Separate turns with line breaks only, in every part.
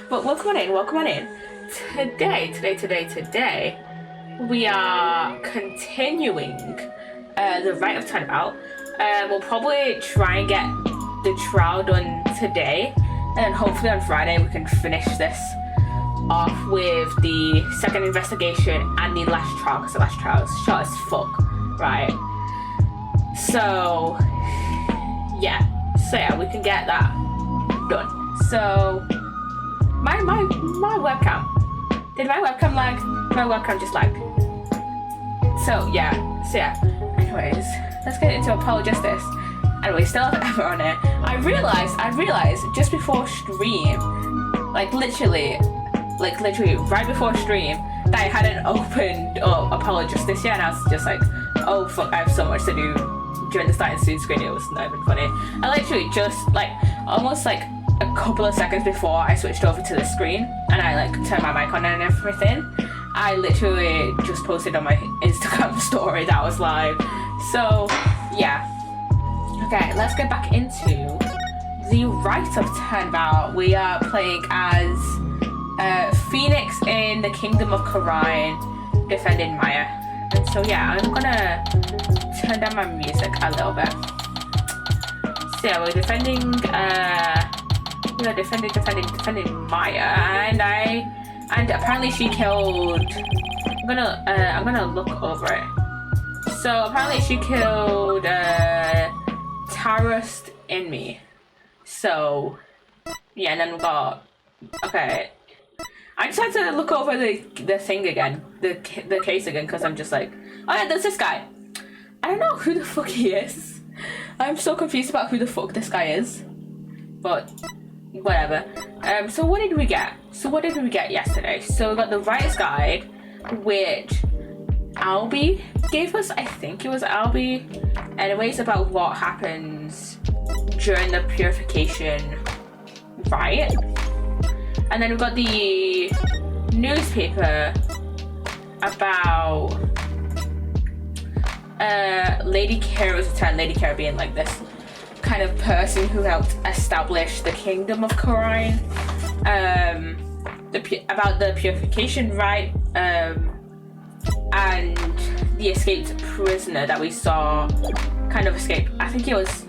But welcome on in, welcome on in. Today, we are continuing the rite of turnabout. We'll probably try and get the trial done today, and then hopefully on Friday we can finish this off with the second investigation and the last trial, because the last trial is short as fuck, right? So yeah, we can get that done. So my webcam, did my webcam lag? My webcam just lagged. So yeah. Anyways, let's get into Apologists. And we still have Emma on it. I realized just before stream, like literally right before stream, that I hadn't opened up Apologists yet, and I was just like, oh fuck, I have so much to do during the starting soon screen. It was not even funny. I literally just almost a couple of seconds before I switched over to the screen and I turned my mic on and everything, I literally just posted on my Instagram story that I was live. So yeah. Okay, let's get back into the rite of turnabout. We are playing as Phoenix in the Kingdom of Khura'in, defending Maya. And so yeah, I'm gonna turn down my music a little bit. So yeah, we're defending Maya, and apparently she killed. I'm gonna look over it. So apparently she killed Terrorist in me. So yeah, and then we got, okay, I just had to look over the thing again, the case again, because I'm just like, oh yeah, there's this guy. I don't know who the fuck he is. I'm so confused about who the fuck this guy is, but whatever. So what did we get yesterday? So we got the Writer's Guide, which Albie gave us. I think it was Albie. Anyways, about what happens during the purification rite. And then we've got the newspaper about Lady Kira's return. Lady Kira being this kind of person who helped establish the Kingdom of Khura'in. About the purification rite, and the escaped prisoner that we saw kind of escape. I think it was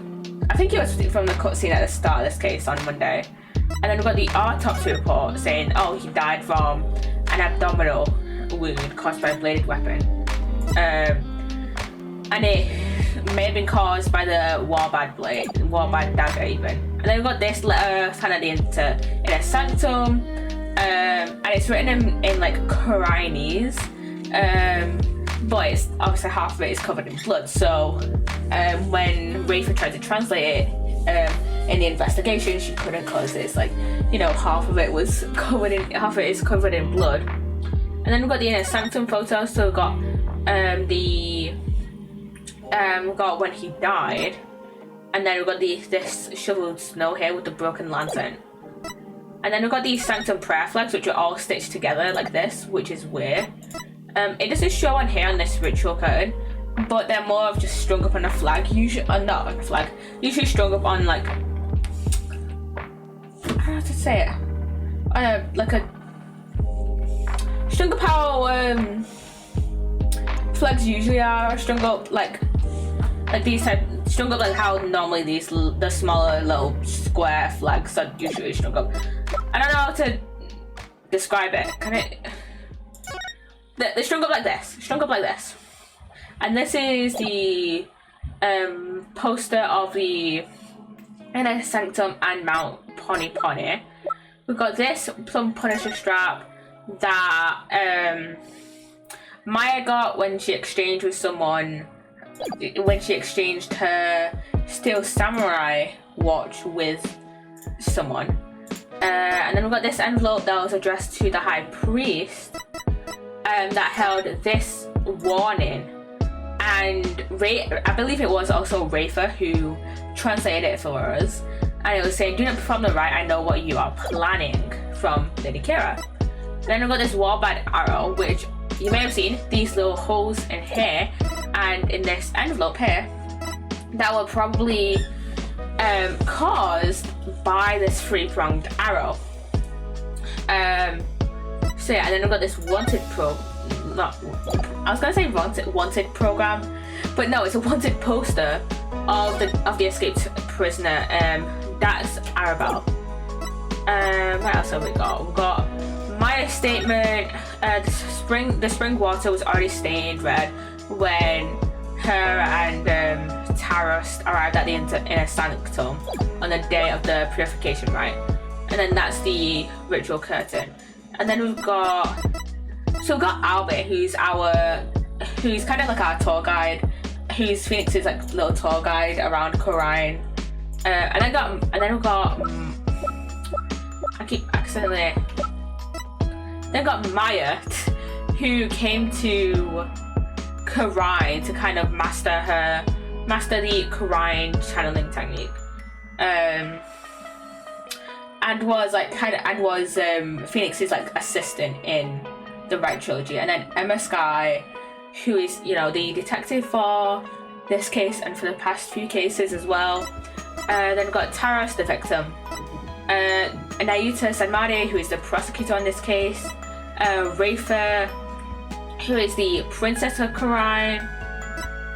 from the cutscene at the start of this case on Monday. And then we've got the autopsy report saying, oh, he died from an abdominal wound caused by a bladed weapon. And it may have been caused by the Warbad dagger even. And then we've got this letter signed in a sanctum, and it's written in Khura'inese, but it's obviously half of it is covered in blood. So when Rafa tried to translate it in the investigation, she couldn't, because it's half of it is covered in blood. And then we've got the inner sanctum photo. So we've got we've got when he died, and then we've got this shoveled snow here with the broken lantern. And then we've got these sanctum prayer flags, which are all stitched together like this, which is weird. It doesn't show on here on this ritual curtain, but they're more of just strung up on a flag, usually not on a flag, usually strung up on I don't know how to say it, on strung up how flags usually are strung up, like these type, strung up how normally the smaller little square flags are usually strung up. I don't know how to describe it. Can it? They're strung up like this. And this is the poster of the Inner Sanctum and Mount Pony Pony. We've got this some Punisher strap that Maya got when she exchanged with someone, when she exchanged her Steel Samurai watch with someone. And then we've got this envelope that was addressed to the High Priest, that held this warning. And I believe it was also Rafa who translated it for us. And it was saying, do not perform the rite, I know what you are planning, from Lady Kira. Then we've got this Warbad arrow, which you may have seen these little holes in here and in this envelope here that were probably caused by this three-pronged arrow. So yeah, and then I've got this wanted wanted program, but no, it's a wanted poster of the escaped prisoner. That's Arabelle. What else have we got? We've got Maya's statement. The spring water was already stained red when her and Taros arrived at the inner sanctum on the day of the purification rite. And then that's the ritual curtain. And then we've got Albert, who's kind of like our tour guide, who's Phoenix's like little tour guide around Khura'in. And then we've got I keep accidentally. Then got Maya, who came to Khura'in to kind of master the Khura'in channeling technique. And was Phoenix's like assistant in the Rite trilogy. And then Emma Skye, who is, you know, the detective for this case and for the past few cases as well. Then we've got Taros, the victim. Nayuta Sanmade, who is the prosecutor on this case. Rafa, who is the princess of Khura'in.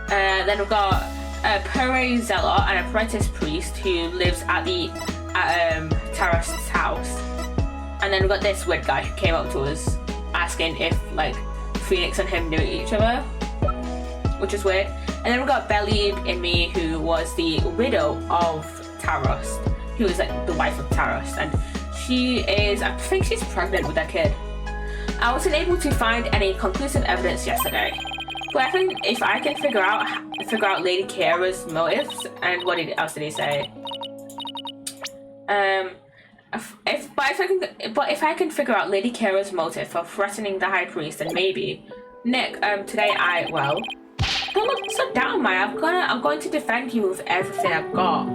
Then we've got Pere Zealot, an apprentice priest who lives at Taros' house. And then we've got this weird guy who came up to us asking if like Phoenix and him knew each other, which is weird. And then we've got Belib Inmi, who was the widow of Taros, who is like the wife of Taros, and I think she's pregnant with a kid. I wasn't able to find any conclusive evidence yesterday, but I think if I can figure out Lady Kiera's motives, and what else did he say? If I can figure out Lady Kiera's motive for threatening the High Priest, then maybe Nick. Today don't look so down, Maya. I'm going to defend you with everything I've got.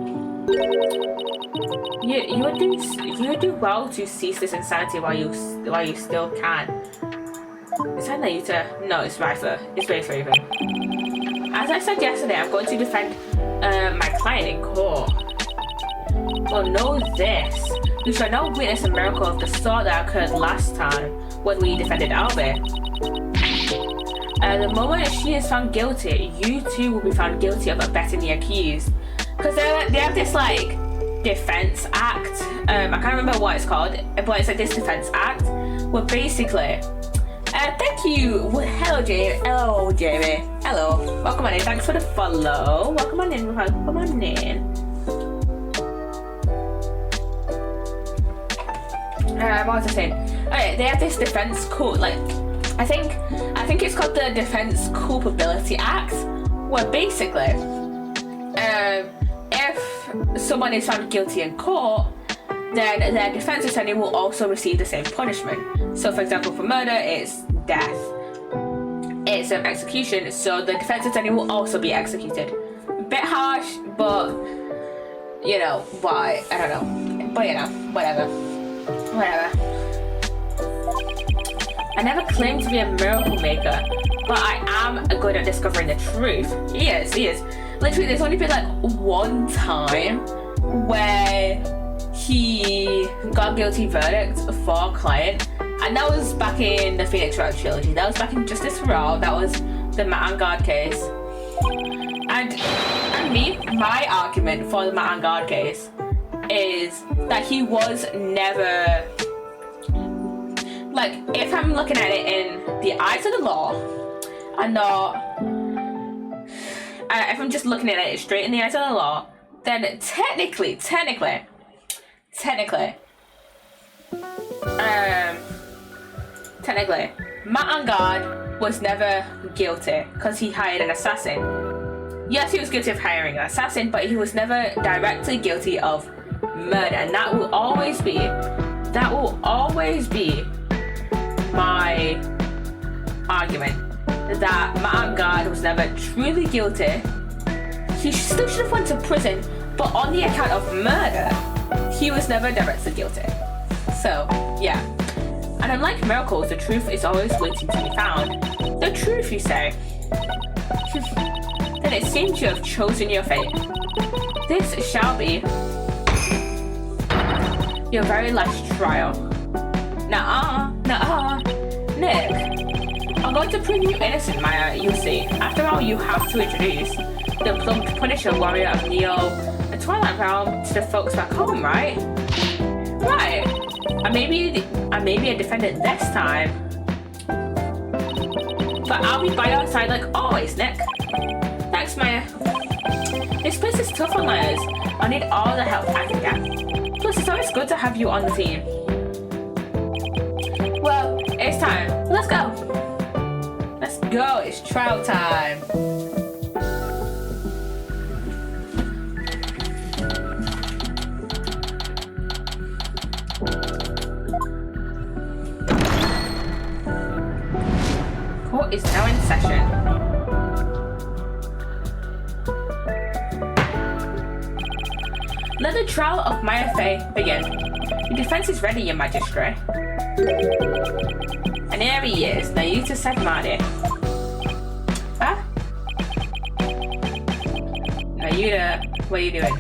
You do well to cease this insanity while you still can. Is that Nayuta? No, it's Rafa. It's Raven. As I said yesterday, I'm going to defend my client in court. Well, know this. You shall not witness a miracle of the sort that occurred last time when we defended Albert. The moment she is found guilty, you too will be found guilty of abetting the accused. Because they have this like defense act. I can't remember what it's called, but it's like this defense act where basically thank you. Hello Jamie. Hello, welcome on in. Thanks for the follow. Welcome on in. What was I saying? Okay, they have this defense code, like I think it's called the Defense Culpability Act, where basically if someone is found guilty in court, then their defense attorney will also receive the same punishment. So for example, for murder it's death, it's execution, so the defense attorney will also be executed. A bit harsh, but you know why, I don't know, but you know, whatever. I never claimed to be a miracle maker, but I am good at discovering the truth. He is. Literally, there's only been like one time where he got a guilty verdict for a client, and that was back in the Phoenix Wright trilogy. That was back in Justice for All. That was the Matt and Guard case. And my argument for the Matt and Guard case is that he was never, like, if I'm looking at it in the eyes of the law and not, if I'm just looking at it straight in the eyes of the law, then technically, Matt and Guard was never guilty because he hired an assassin. Yes, he was guilty of hiring an assassin, but he was never directly guilty of murder, and that will always be my argument, that Matt and Guard was never truly guilty. He still should have went to prison, but on the account of murder, he was never directly guilty. So, yeah. And unlike miracles, the truth is always waiting to be found. The truth, you say? Then it seems you have chosen your fate. This shall be your very last trial. Nuh-uh. Nuh-uh. Nick, I'm going to prove you innocent, Maya. You'll see. After all, you have to introduce the plumped Punisher warrior of Neo, the Twilight Realm, to the folks back home, right? Right. I may be a defendant this time, but I'll be by your side like always, Nick. Thanks, Maya. This place is tough on layers. I need all the help I can get. Plus, it's always good to have you on the team. Well, it's time. Let's go. Let's go. It's trial time. Court is now in session. Let the trial of Maya Fey begin. Your defense is ready, Your Majesty. And here he is, Nayuta Sadmadi. Huh? Nayuta, what are you doing?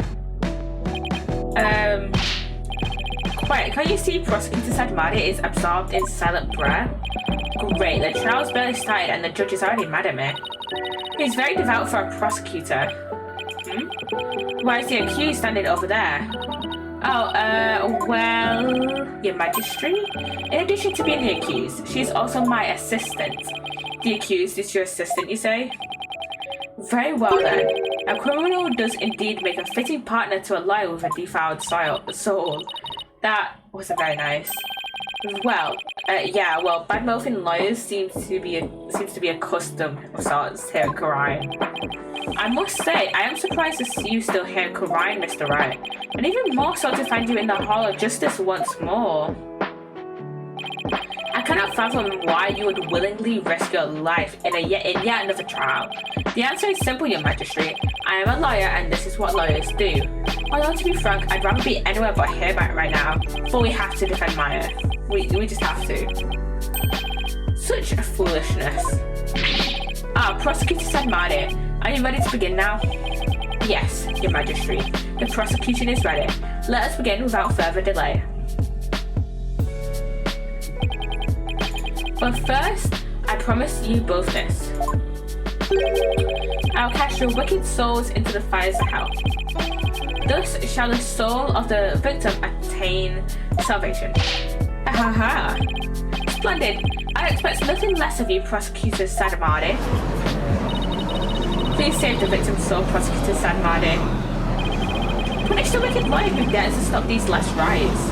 Quiet, can't you see Prosecutor Sadmadi is absorbed in silent prayer? Great, the trial's barely started and the judge is already mad at me. He's very devout for a prosecutor. Why is the accused standing over there? Oh, well, Your Majesty? In addition to being the accused, she's also my assistant. The accused is your assistant, you say? Very well then. A criminal does indeed make a fitting partner to a lawyer with a defiled soul. That wasn't very nice. Well, yeah, well, bad-mouthing lawyers seems to be a custom of sorts here at Corrine. I must say, I am surprised to see you still here at Corrine, Mr. Wright, and even more so to find you in the Hall of Justice once more. I cannot fathom why you would willingly risk your life in yet another trial. The answer is simple, Your Majesty. I am a lawyer, and this is what lawyers do. Although, to be frank, I'd rather be anywhere but here right now, but we have to defend Maya. We just have to. Such a foolishness. Prosecutor Sadmadi, are you ready to begin now? Yes, Your Majesty. The prosecution is ready. Let us begin without further delay. But first, I promise you both this. I'll cast your wicked souls into the fires of hell. Thus shall the soul of the victim attain salvation. Ahaha! Splendid! I expect nothing less of you, Prosecutor Sadmadi. Please save the victim's soul, Prosecutor Sadmadi. Punish the wicked lawyer who dares to stop these last rites.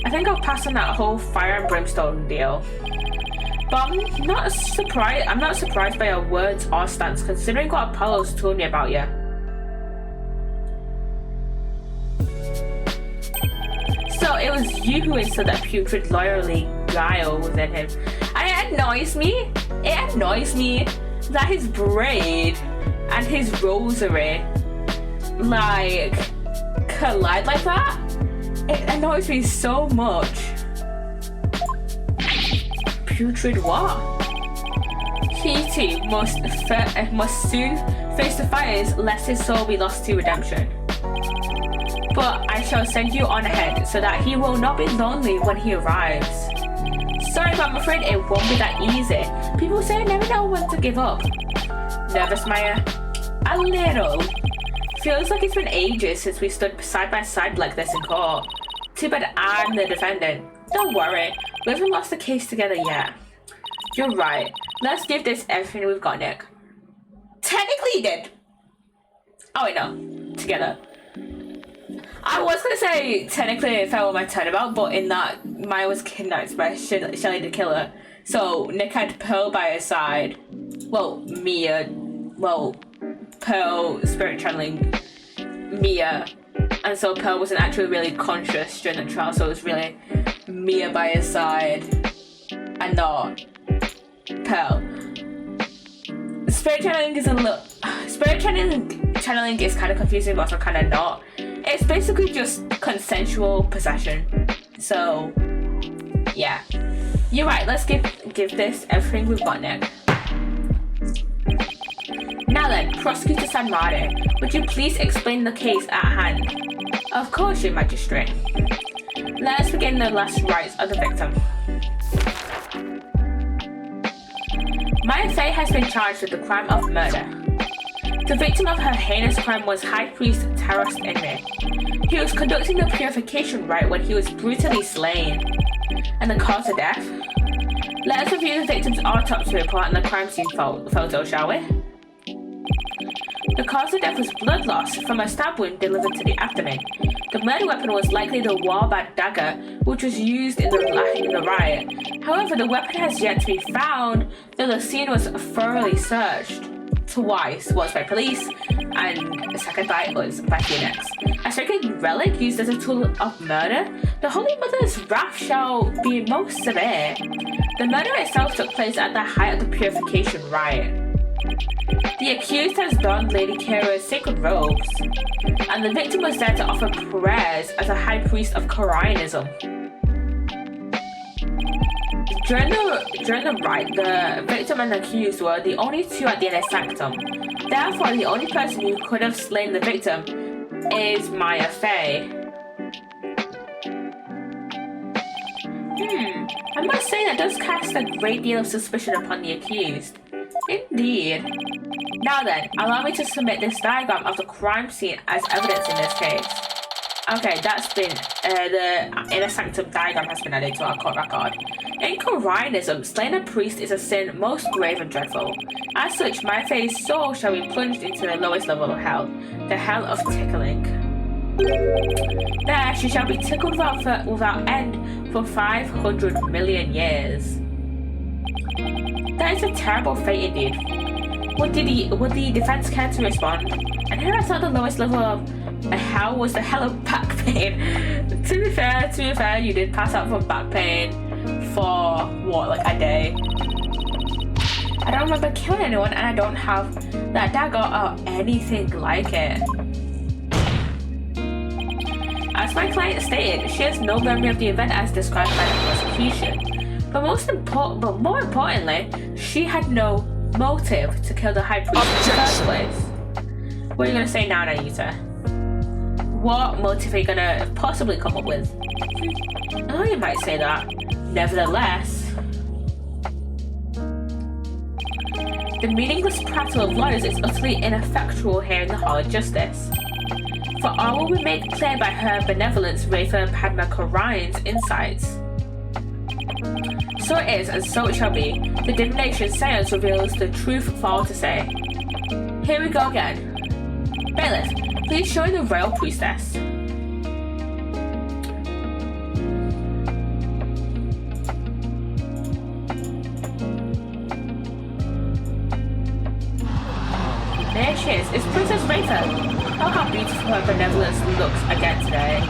I think I'll pass on that whole fire and brimstone deal. But I'm not surprised by your words or stance, considering what Apollo's told me about you. So it was you who instilled that putrid lawyerly guile within him. And it annoys me that his braid and his rosary collide like that. It annoys me so much. Putrid what? He too must soon face the fires lest his soul be lost to redemption. But I shall send you on ahead so that he will not be lonely when he arrives. Sorry, but I'm afraid it won't be that easy. People say I never know when to give up. Nervous, Maya? A little. Feels like it's been ages since we stood side by side like this in court. Too bad I'm the defendant. Don't worry, we haven't lost the case together yet. You're right. Let's give this everything we've got, Nick. Technically you did. Oh wait, no. Together. I was gonna say technically it fell on my turnabout, but in that Maya was kidnapped by Shelly the Killer. So Nick had Pearl by his side. Well, Pearl spirit channeling Mia. And so Pearl wasn't actually really conscious during the trial, so it was really Mia by his side and not Pearl. Spirit channeling is kind of confusing, but also kind of not. It's basically just consensual possession. So, yeah. You're right, let's give this everything we've got, Nick. Now then, Prosecutor Sadmadi, would you please explain the case at hand? Of course, Your Majesty. Let us begin the last rites of the victim. Maya Fey has been charged with the crime of murder. The victim of her heinous crime was High Priest Taros Inme. He was conducting the purification rite when he was brutally slain. And the cause of death? Let us review the victim's autopsy report and the crime scene photo, shall we? The cause of death was blood loss from a stab wound delivered to the abdomen. The murder weapon was likely the warbad dagger, which was used in the riot. However, the weapon has yet to be found, though the scene was thoroughly searched. Twice, once by police, and a second by us, by Phoenix. A sacred relic used as a tool of murder? The Holy Mother's wrath shall be most severe. The murder itself took place at the height of the purification riot. The accused has donned Lady Kira's sacred robes, and the victim was there to offer prayers as a high priest of Koraianism. During the rite, the victim and the accused were the only two at the inner sanctum. Therefore, the only person who could have slain the victim is Maya Fey. I must say that does cast a great deal of suspicion upon the accused. Indeed. Now then, allow me to submit this diagram of the crime scene as evidence in this case. Okay, that's been, the inner sanctum diagram has been added to our court record. In Koraianism, slaying a priest is a sin most grave and dreadful. As such, Maya Fey's soul shall be plunged into the lowest level of hell, the hell of tickling. There, she shall be tickled without end for 500 million years. That is a terrible fate indeed. Would the defense care to respond? And here I thought the lowest level of hell was the hell of back pain. To be fair, you did pass out from back pain for what, like a day? I don't remember killing anyone, and I don't have that dagger or anything like it. As my client stated, she has no memory of the event as described by the prosecution. But more importantly, she had no motive to kill the high priest in the first place. What are you gonna say now, Naita? What motive are you gonna possibly come up with? Oh, you might say that. Nevertheless, the meaningless prattle of lawyers is utterly ineffectual here in the Hall of Justice. For all will be made clear by her benevolence, Rafa Padma Koraian's insights. So it is, and so it shall be. The divination seance reveals the truth for all to say. Here we go again. Bailiff, please show in the royal priestess. There she is. It's Princess Rafa. Oh, how beautiful her benevolence looks again today.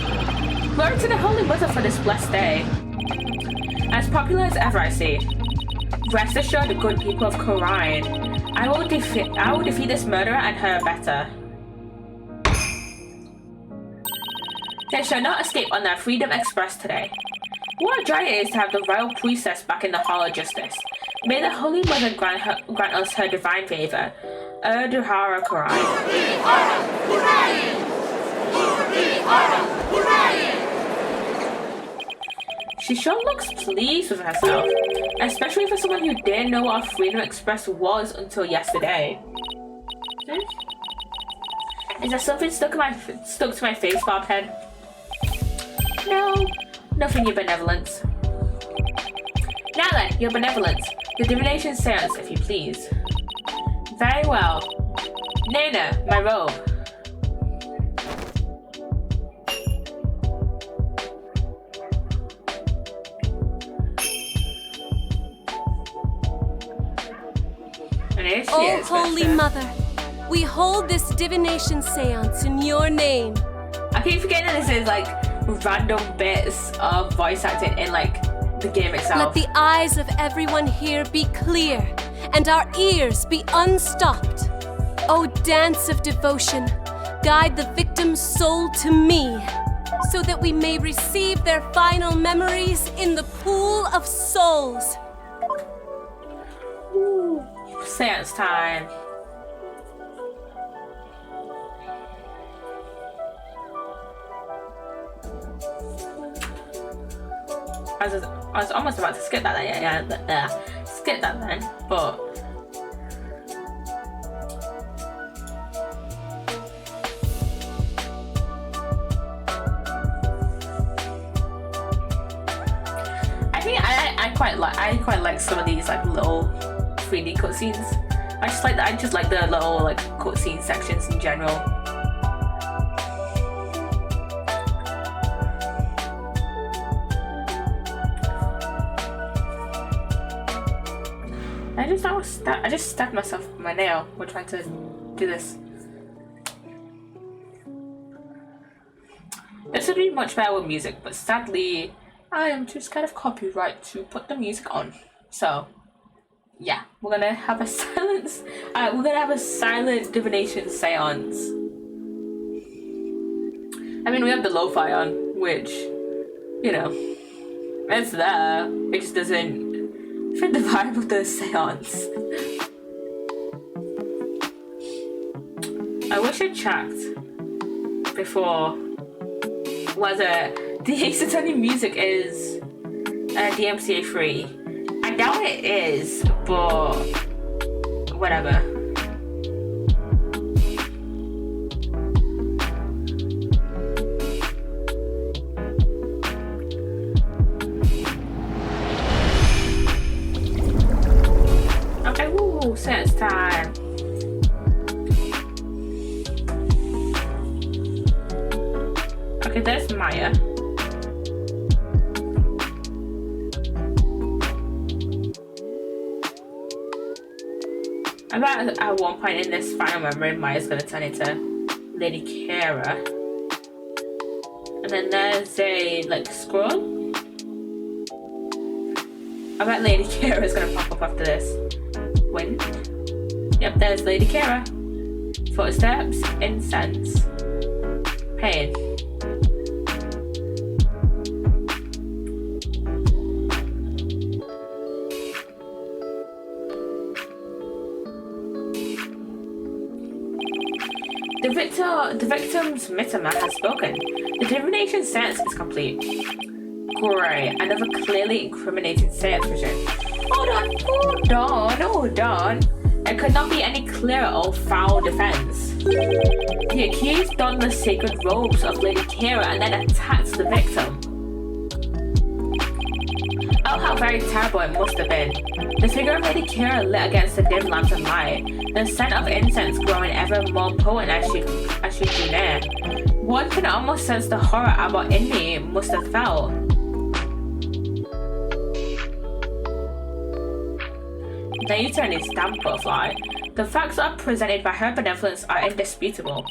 Glory to the Holy Mother for this blessed day. As popular as ever, I see. Rest assured, the good people of Koraian, I will defeat this murderer and her better. They shall not escape on their freedom express today. What a joy it is to have the royal priestess back in the Hall of Justice. May the Holy Mother grant us her divine favor. Erduhara Koraian. She sure looks pleased with herself, especially for someone who didn't know what a Freedom Express was until yesterday. Is there something stuck to my face, Bobhead? No, nothing, your benevolence. Now then, your benevolence. The divination seance, if you please. Very well. Nana, my robe.
Oh, Holy Mother, we hold this divination seance in your name.
I keep forgetting that this is like random bits of voice acting in like the game itself.
Let the eyes of everyone here be clear and our ears be unstopped. O dance of devotion, guide the victim's soul to me, so that we may receive their final memories in the pool of souls.
Ooh, seance time. I was almost about to skip that then, skip that then, but I think I quite like some of these like little 3D cutscenes. I just like the little like cutscene sections in general. I just stabbed myself with my nail while trying to do this. This would be much better with music, but sadly I am too scared of copyright to put the music on. So yeah, we're gonna have a silence. We're gonna have a silent divination seance. I mean, we have the lo-fi on, which, you know, it's there. It just doesn't fit the vibe of the seance. I wish I checked before whether the Ace Attorney music is DMCA free. I doubt it is, but whatever. Okay, woo, seance time. Okay, there's Maya. I bet at one point in this final memory, Maya's gonna turn into Lady Kara. And then there's a, like, scroll. I bet Lady Kara is gonna pop up after this. Wind. Yep, there's Lady Kara. Footsteps, incense, pain. The victim's Mitama has spoken. The divination seance is complete. Great, another clearly incriminating seance vision. Hold on. It could not be any clearer or foul defense. The accused donned the sacred robes of Lady Kira and then attacked the victim. Oh, how very terrible it must have been. The figure of Lady Kira lit against the dim lantern light, the scent of incense growing ever more potent as she drew near. One can almost sense the horror our inmate must have felt. The U-turn is damn butterfly. The facts that are presented by her benevolence are indisputable.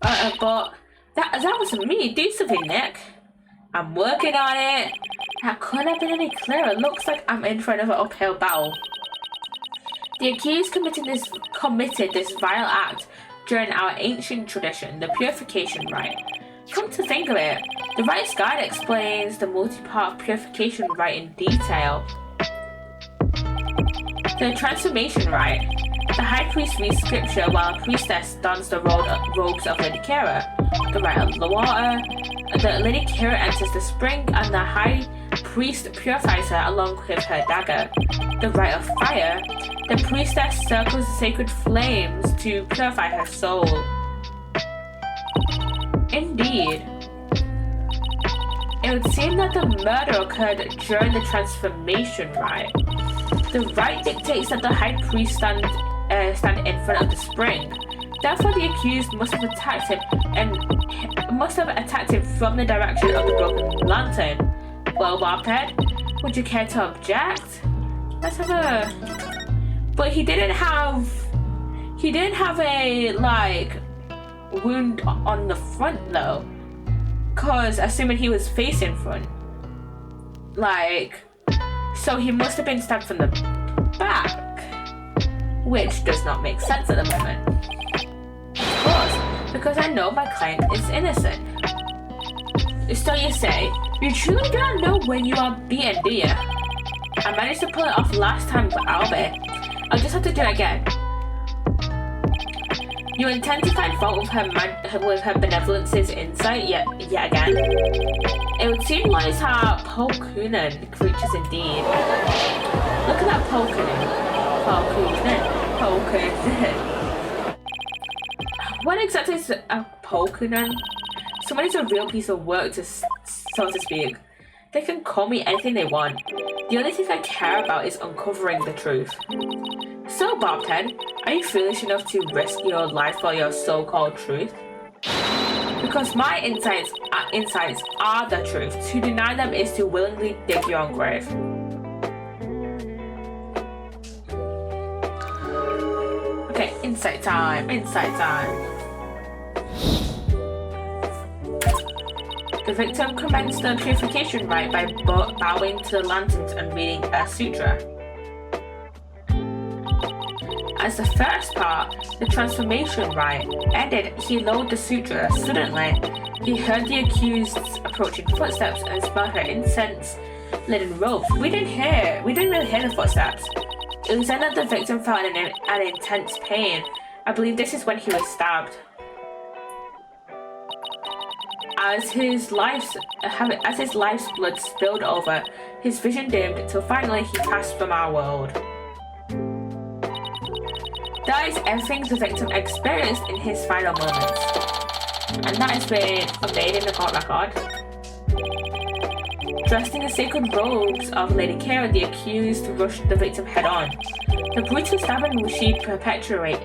But that wasn't me. Do something, Nick. I'm working on it. That couldn't have been any clearer. Looks like I'm in for another uphill battle. The accused committed this vile act during our ancient tradition, the purification rite. Come to think of it, the rite's guide explains the multi-part purification rite in detail. The transformation rite. The high priest reads scripture while a priestess dons the robes of Lady Kira. The rite of the water. The Lady Kira enters the spring and the high priest purifies her along with her dagger. The rite of fire. The priestess circles the sacred flames to purify her soul. Indeed. It would seem that the murder occurred during the transformation rite. The rite dictates that the high priest stand in front of the spring. Therefore, the accused must have attacked him from the direction of the broken lantern. Well, Bobhead, would you care to object? Let's have a. But he didn't have a like wound on the front though, cause assuming he was facing front, like, so he must have been stabbed from the back, which does not make sense at the moment. Of course, because I know my client is innocent. So you say, you truly do not know when you are beaten, do you? I managed to pull it off last time with Albert. I'll just have to do it again. You intend to find fault with her benevolence's insight yet again? It would seem lies are Pokunen creatures indeed. Look at that Pokunen. What exactly is a Pokunen? Someone is a real piece of work, so to speak. They can call me anything they want. The only thing I care about is uncovering the truth. So, Bobhead, are you foolish enough to risk your life for your so-called truth? Because my insights are the truth. To deny them is to willingly dig your own grave. Okay, insight time. The victim commenced the purification rite by bowing to the lanterns and reading a sutra. As the first part, the transformation rite, ended, he lowered the sutra. Suddenly, he heard the accused's approaching footsteps and smelled her incense-laden robes. We didn't really hear the footsteps. It was then that the victim felt an intense pain. I believe this is when he was stabbed. As his life's blood spilled over, his vision dimmed until finally he passed from our world. That is everything the victim experienced in his final moments. And that has been obeyed in the court record. Dressed in the sacred robes of Lady Kara, the accused rushed the victim head-on. The brutal stabbing which she perpetrated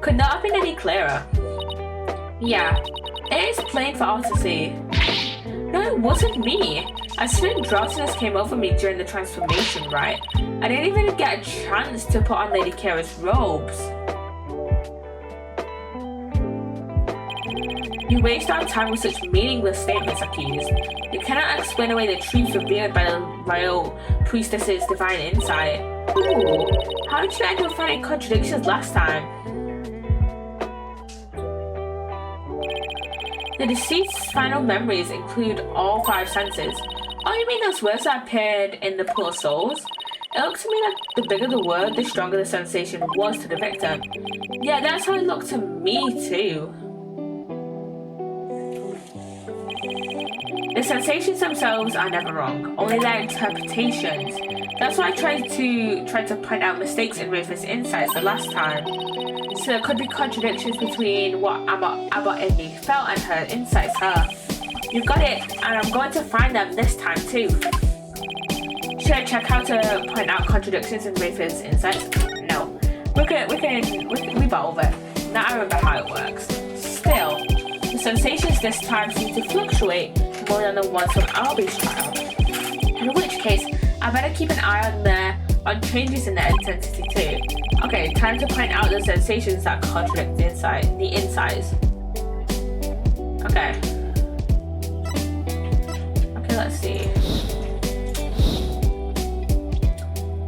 could not have been any clearer. Yeah, it is plain for all to see. No, it wasn't me. A sudden drowsiness came over me during the transformation rite. I didn't even get a chance to put on Lady Kara's robes. You waste our time with such meaningless statements, accused. You cannot explain away the truth revealed by the royal priestess's divine insight. Ooh, how did you end up finding contradictions last time? The deceased's final memories include all 5 senses. Oh, you mean those words that appeared in the Pool of Souls? It looked to me like the bigger the word, the stronger the sensation was to the victim. Yeah, that's how it looked to me too. The sensations themselves are never wrong, only their interpretations. That's why I tried to point out mistakes in Rafa's insights the last time. So there could be contradictions between what Abbott Amy felt and her insights are. You got it, and I'm going to find them this time too. Should I check how to point out contradictions in Rafa's insights? No. We got over it. Now I remember how it works. Still, the sensations this time seem to fluctuate more than the ones from Albie's trial. In which case, I better keep an eye on changes in their intensity too. Okay, time to point out the sensations that contradict the insights. Okay. Okay, let's see.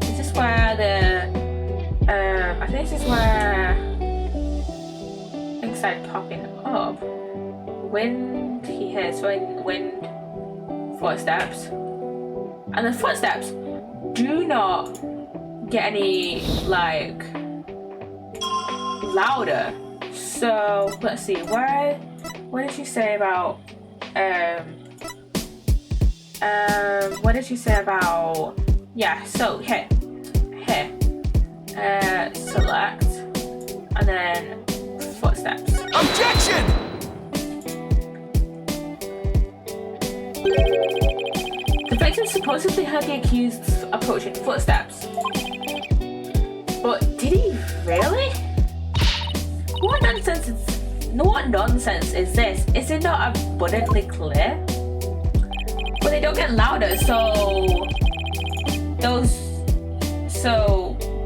Is this where I think this is where things start popping up. Wind, he hears wind, footsteps. And the footsteps do not get any, like, louder. So, let's see, what did she say about, what did she say about, yeah, so, here, select, and then footsteps.
Objection!
The victim supposedly heard the accused's approaching footsteps. But did he really? What nonsense is this? Is it not abundantly clear? But they don't get louder, so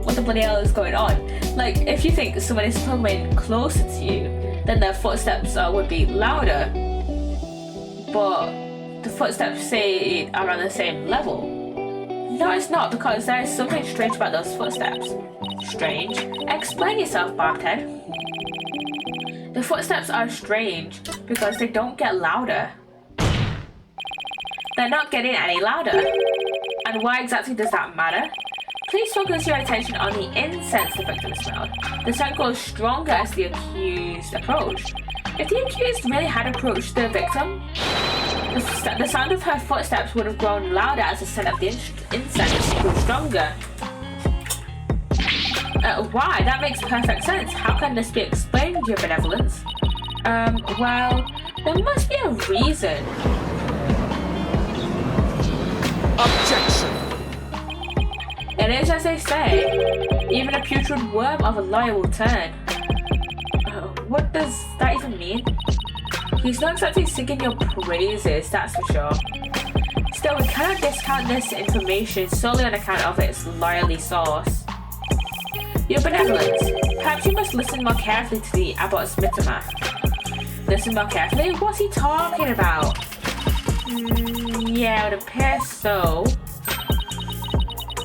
what the bloody hell is going on? Like, if you think someone is coming closer to you, then their footsteps would be louder. But the footsteps say are on the same level. No, it's not, because there is something strange about those footsteps. Strange? Explain yourself, Bobhead. The footsteps are strange because they don't get louder. They're not getting any louder. And why exactly does that matter? Please focus your attention on the incense the victim smelled. The scent grows stronger as the accused approached. If the accused really had approached the victim, the sound of her footsteps would have grown louder as the scent of the incense grew stronger. Why? That makes perfect sense. How can this be explained, your benevolence? Well, there must be a reason.
Objection!
It is as they say, even a putrid worm of a liar will turn. What does that even mean? He's not exactly singing your praises, that's for sure. Still, we cannot discount this information solely on account of its liarly source. Your benevolence, perhaps you must listen more carefully to the abbot's mitama. Listen more carefully? What's he talking about? Yeah, it would appear so.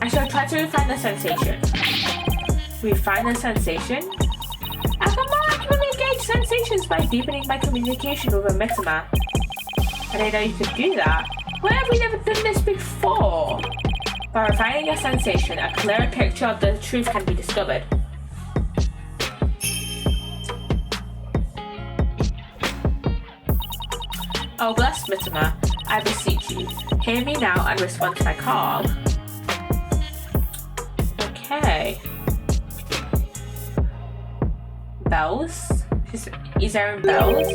I shall try to refine the sensation. Refine the sensation? I can more accurately gauge sensations by deepening my communication with a mitama. I didn't know you could do that. Why have we never done this before? By refining a sensation, a clearer picture of the truth can be discovered. Oh, bless mitama, I beseech you, hear me now and respond to my call. Okay. Bells? Is there bells?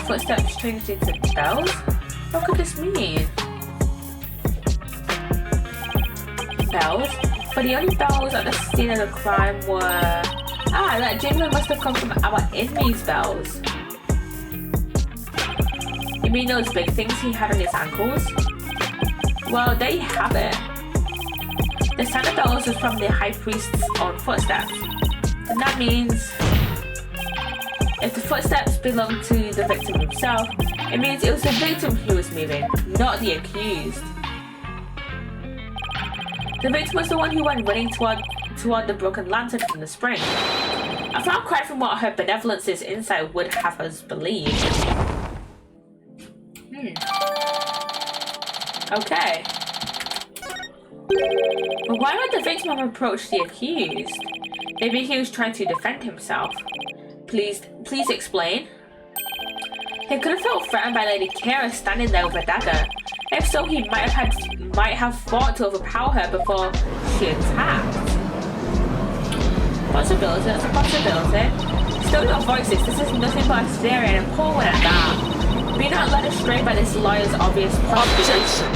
Footsteps changed into bells? What could this mean? Bells? But the only bells at the scene of the crime were... that jingle must have come from our enemy's bells. You mean those big things he had on his ankles? Well, there you have it. The sound of bells was from the high priest's own footsteps. And that means... if the footsteps belonged to the victim himself, it means it was the victim who was moving, not the accused. The victim was the one who went running toward the broken lantern from the spring. I found quite from what her benevolence's insight would have us believe. Okay. But why would the victim have approached the accused? Maybe he was trying to defend himself. Please explain. He could have felt threatened by Lady Kira standing there with a dagger. If so, he might have fought to overpower her before she attacked. Possibility, that's a possibility. Still your voices, this is nothing but a theory and a poor one at that. Be not led astray by this lawyer's obvious
Objection!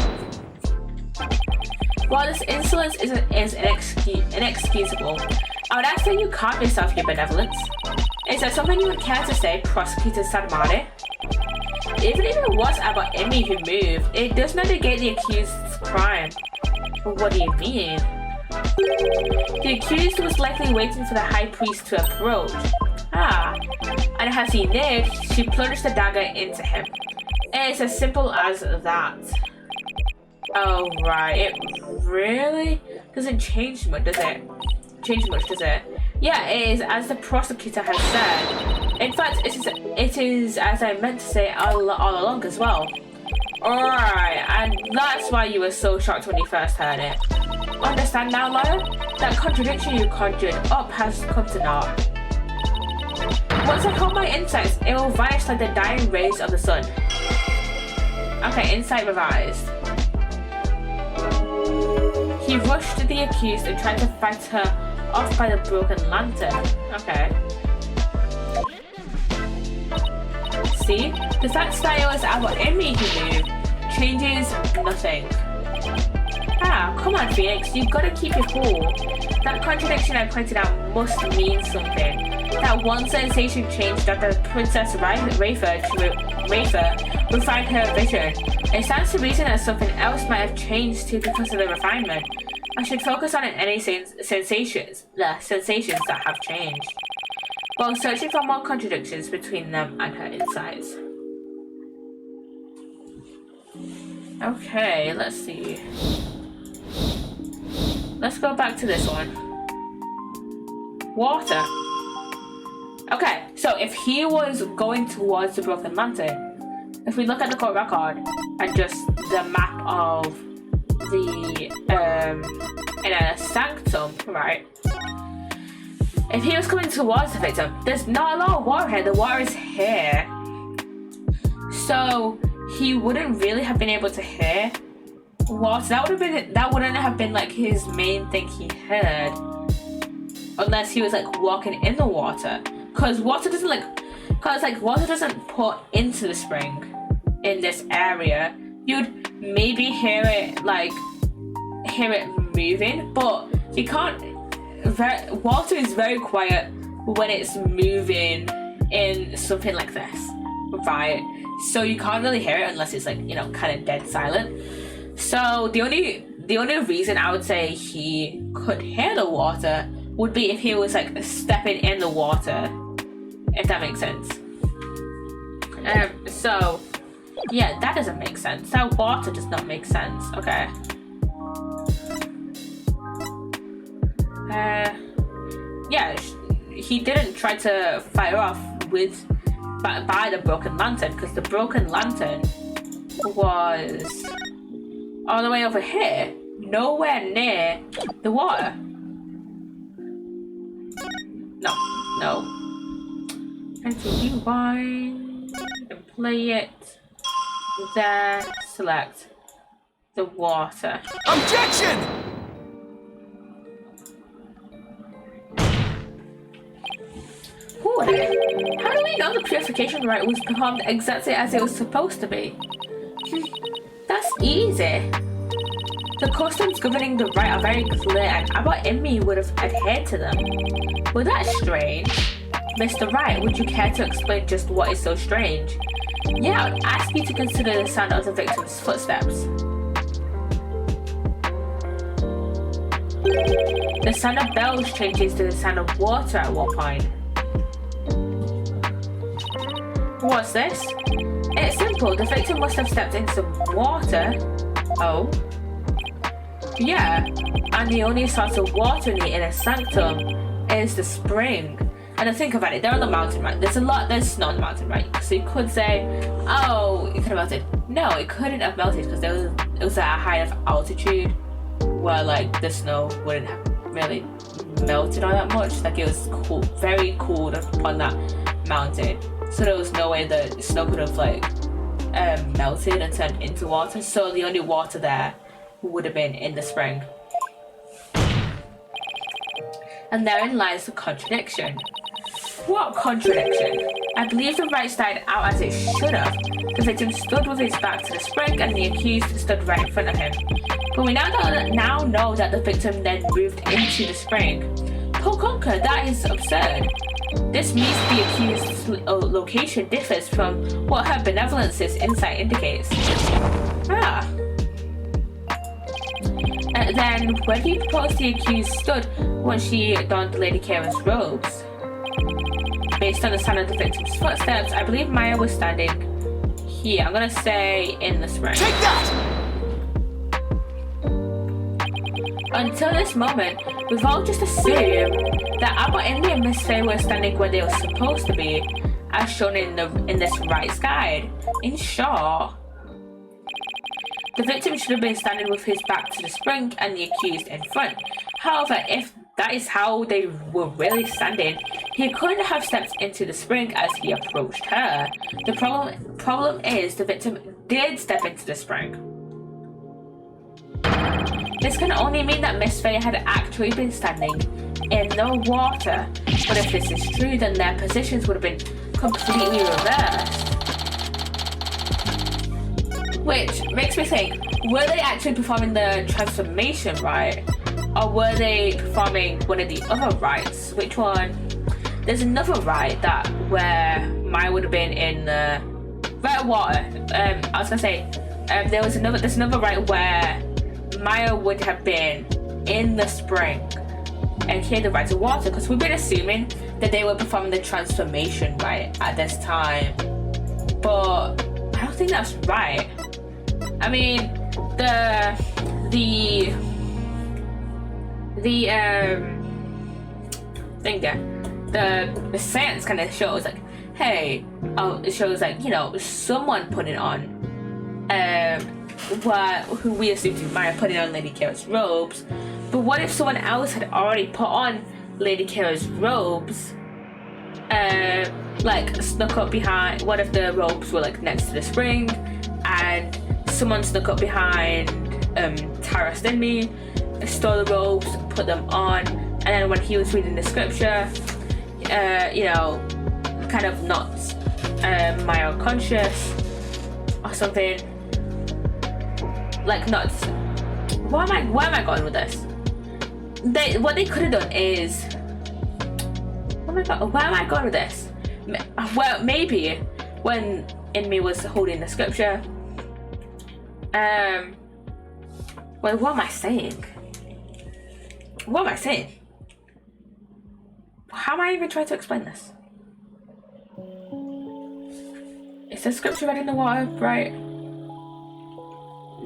While this insolence is inexcusable, I would ask that you calm yourself, your benevolence. Is there something you would care to say, Prosecutor Sadamare? Even if it was about Emmy who moved, it does not negate the accused's crime. But what do you mean? The accused was likely waiting for the high priest to approach. And as he neared, she plunged the dagger into him. It's as simple as that. Oh right, it really doesn't change much, does it? Yeah, it is, as the prosecutor has said. In fact, it is as I meant to say all along as well. Alright, and that's why you were so shocked when you first heard it. Understand now, lawyer? That contradiction you conjured up has come to naught. Once I hold my insights, it will vanish like the dying rays of the sun. Okay, insight revised. He rushed to the accused and tried to fight her off by the broken lantern. Okay. See? The fact that it was our enemy who moved changes nothing. Come on, Phoenix, you've got to keep your cool. That contradiction I pointed out must mean something. That one sensation changed after Princess Rafer refined her vision. It stands to reason that something else might have changed too because of the refinement. I should focus on any sensations that have changed, while searching for more contradictions between them and her insights. Okay, let's see. Let's go back to this one. Water. Okay, so if he was going towards the broken lantern, if we look at the court record and just the map of in a sanctum, right? If he was coming towards the victim, there's not a lot of water here. The water is here, so he wouldn't really have been able to hear water. That wouldn't have been like his main thing he heard, unless he was like walking in the water. Cause water doesn't pour into the spring in this area. You'd maybe hear it moving, but you can't. Water is very quiet when it's moving in something like this, right? So you can't really hear it unless it's like, you know, kind of dead silent. So the only reason I would say he could hear the water would be if he was like stepping in the water, if that makes sense. So yeah, that doesn't make sense. That water does not make sense. Okay. Yeah, he didn't try to fire off by the broken lantern, because the broken lantern was all the way over here, nowhere near the water. No. And to rewind and play it. There, select the water.
Objection!
How do we know the purification rite was performed exactly as it was supposed to be? That's easy. The customs governing the rite are very clear, and Abbot Immi would have adhered to them. Well, that's strange. Mr. Wright, would you care to explain just what is so strange? Yeah, I would ask you to consider the sound of the victim's footsteps. The sound of bells changes to the sound of water at what point? What's this? It's simple. The victim must have stepped in some water. Oh. Yeah. And the only source of water in the inner sanctum is the spring. And think about it, they're on the mountain, right? There's snow on the mountain, right? So you could say, oh, it could have melted. No, it couldn't have melted because it was at a high enough altitude where like the snow wouldn't have really melted all that much. Like it was cool, very cool on that mountain. So there was no way the snow could have like melted and turned into water. So the only water there would have been in the spring. And therein lies the contradiction. What contradiction? I believe the right died out as it should have. The victim stood with his back to the spring and the accused stood right in front of him. But we now know that the victim then moved into the spring. Poconka, that is absurd. This means the accused's location differs from what her benevolence's insight indicates. Then, where do you propose the accused stood when she donned Lady Kira's robes? Based on the sound of the victim's footsteps, I believe Maya was standing here. I'm gonna say in the spring.
Take that!
Until this moment, we've all just assumed that Abbot Immi and Miss Faye were standing where they were supposed to be, as shown in this rights guide. In short, the victim should have been standing with his back to the spring and the accused in front. However, if that is how they were really standing, he couldn't have stepped into the spring as he approached her. The problem is the victim did step into the spring. This can only mean that Miss Faye had actually been standing in the water. But if this is true, then their positions would have been completely reversed. Which makes me think, were they actually performing the transformation rite? Or were they performing one of the other rites? Which one? There's another rite where Maya would have been in the right water. I was gonna say, there's another rite where Maya would have been in the spring and here the rite of water, because we've been assuming that they were performing the transformation rite at this time. But I don't think that's right. I mean, the science kind of shows like, hey, it shows like, you know, someone put it on. who we assumed to Maya putting on Lady Kira's robes. But what if someone else had already put on Lady Kira's robes? Like snuck up behind. What if the robes were like next to the spring, and someone snuck up behind Taras Dinmi, stole the robes, put them on, and then when he was reading the scripture, you know, kind of knocked Maya unconscious or something. Like not. Where am I going with this? What they could have done is. Oh my god, where am I going with this? Well, maybe when Inmi was holding the scripture. Well, what am I saying? What am I saying? How am I even trying to explain this? Is the scripture read in the water, right?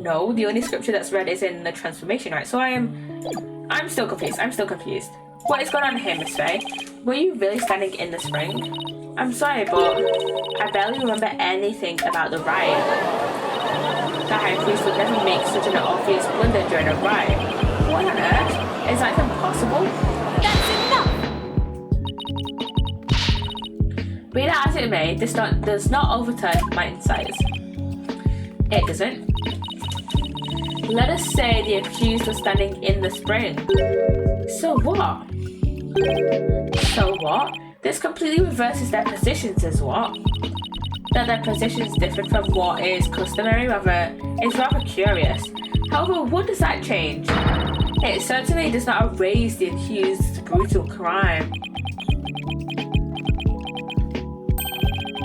No, the only scripture that's read is in the transformation, right? So I'm still confused. What is going on here, Miss Faye? Were you really standing in the spring? I'm sorry, but I barely remember anything about the riot. The High Priest would never make such an obvious blunder during a riot. What on earth? Is that impossible?
That's enough!
Be that as it may, this does not overturn my insights. It doesn't. Let us say the accused was standing in the spring. So what? So what? This completely reverses their positions is what? That their positions differ from what is customary is rather curious. However, what does that change? It certainly does not erase the accused's brutal crime.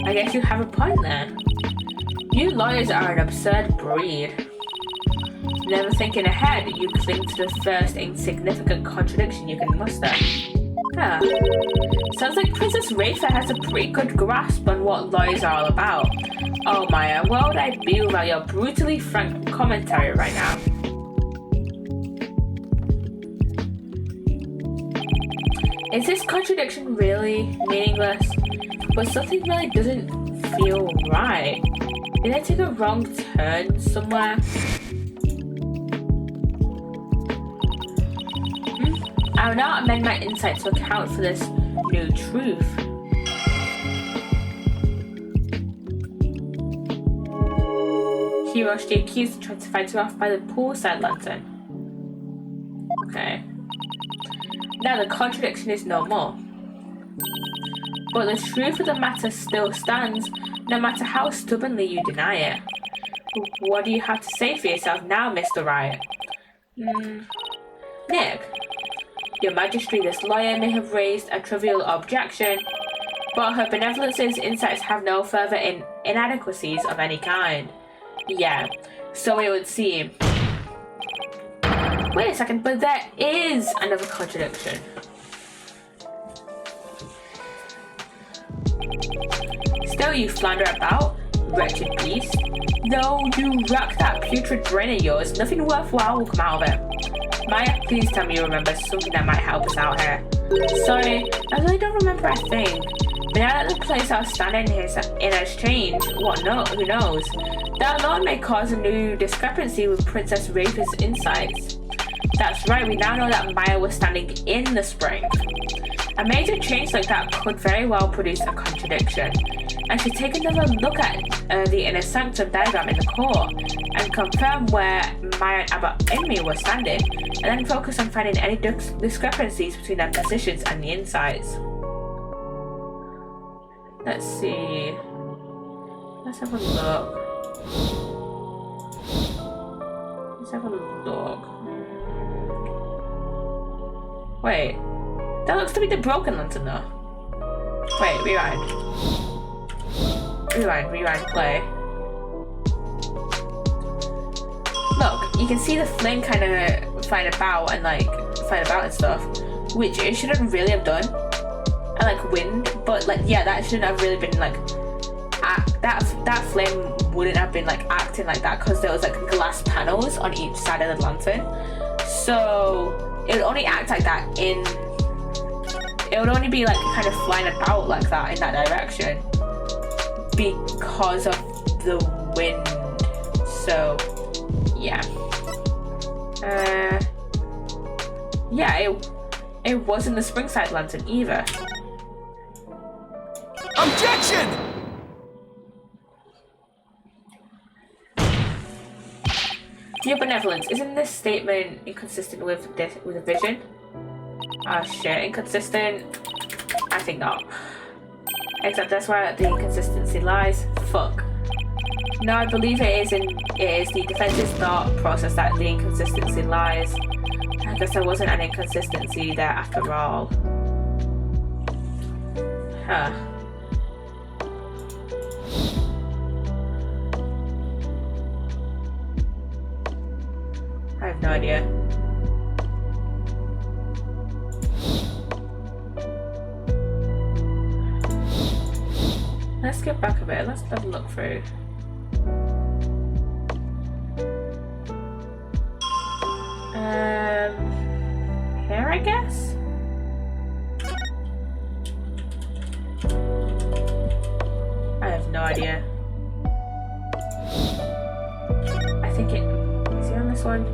I guess you have a point there. You lawyers are an absurd breed. Never thinking ahead, you cling to the first insignificant contradiction you can muster. Huh. Sounds like Princess Rayfair has a pretty good grasp on what lawyers are all about. Oh Maya, where would I be without your brutally frank commentary right now? Is this contradiction really meaningless? But something really doesn't feel right. Did I take a wrong turn somewhere? I will now amend my insight to account for this new truth. He rushed the accused and tried to fight her off by the poolside lantern. Okay. Now the contradiction is no more. But the truth of the matter still stands, no matter how stubbornly you deny it. What do you have to say for yourself now, Mr. Riot? Nick? Your Majesty, this lawyer may have raised a trivial objection, but her benevolence's insights have no further inadequacies of any kind. Yeah, so it would seem. Wait a second, but there is another contradiction. Still you flounder about, wretched beast. Though you rack that putrid brain of yours, nothing worthwhile will come out of it. Maya, please tell me you remember something that might help us out here. Sorry, I really don't remember a thing. But now that the place I was standing in has changed, who knows? That alone may cause a new discrepancy with Princess Raven's insights. That's right, we now know that Maya was standing in the spring. A major change like that could very well produce a contradiction. I should take another look at the inner sanctum diagram in the core and confirm where Maya and Abbot Inmi were standing, and then focus on finding any discrepancies between their positions and the insights. Let's see. Let's have a look. Wait. That looks to be the broken lantern though. Wait, rewind. Rewind, play. Look, you can see the flame kind of flying about and stuff, which it shouldn't really have done. And like wind, but like yeah, that shouldn't have really been like that flame wouldn't have been like acting like that because there was like glass panels on each side of the lantern. So it would only act like that it would only be like kind of flying about like that in that direction because of the wind. So Yeah. Yeah, it wasn't the Springside lantern either.
Objection!
Dear Benevolence, isn't this statement inconsistent with the vision? Oh shit, inconsistent? I think not. Except that's where the inconsistency lies. Fuck. No, I believe it is the defense's thought process that the inconsistency lies. I guess there wasn't an inconsistency there after all. Huh. I have no idea. Let's get back a bit. Let's have a look through. Here, I guess? I have no idea. I think it... Is he on this one?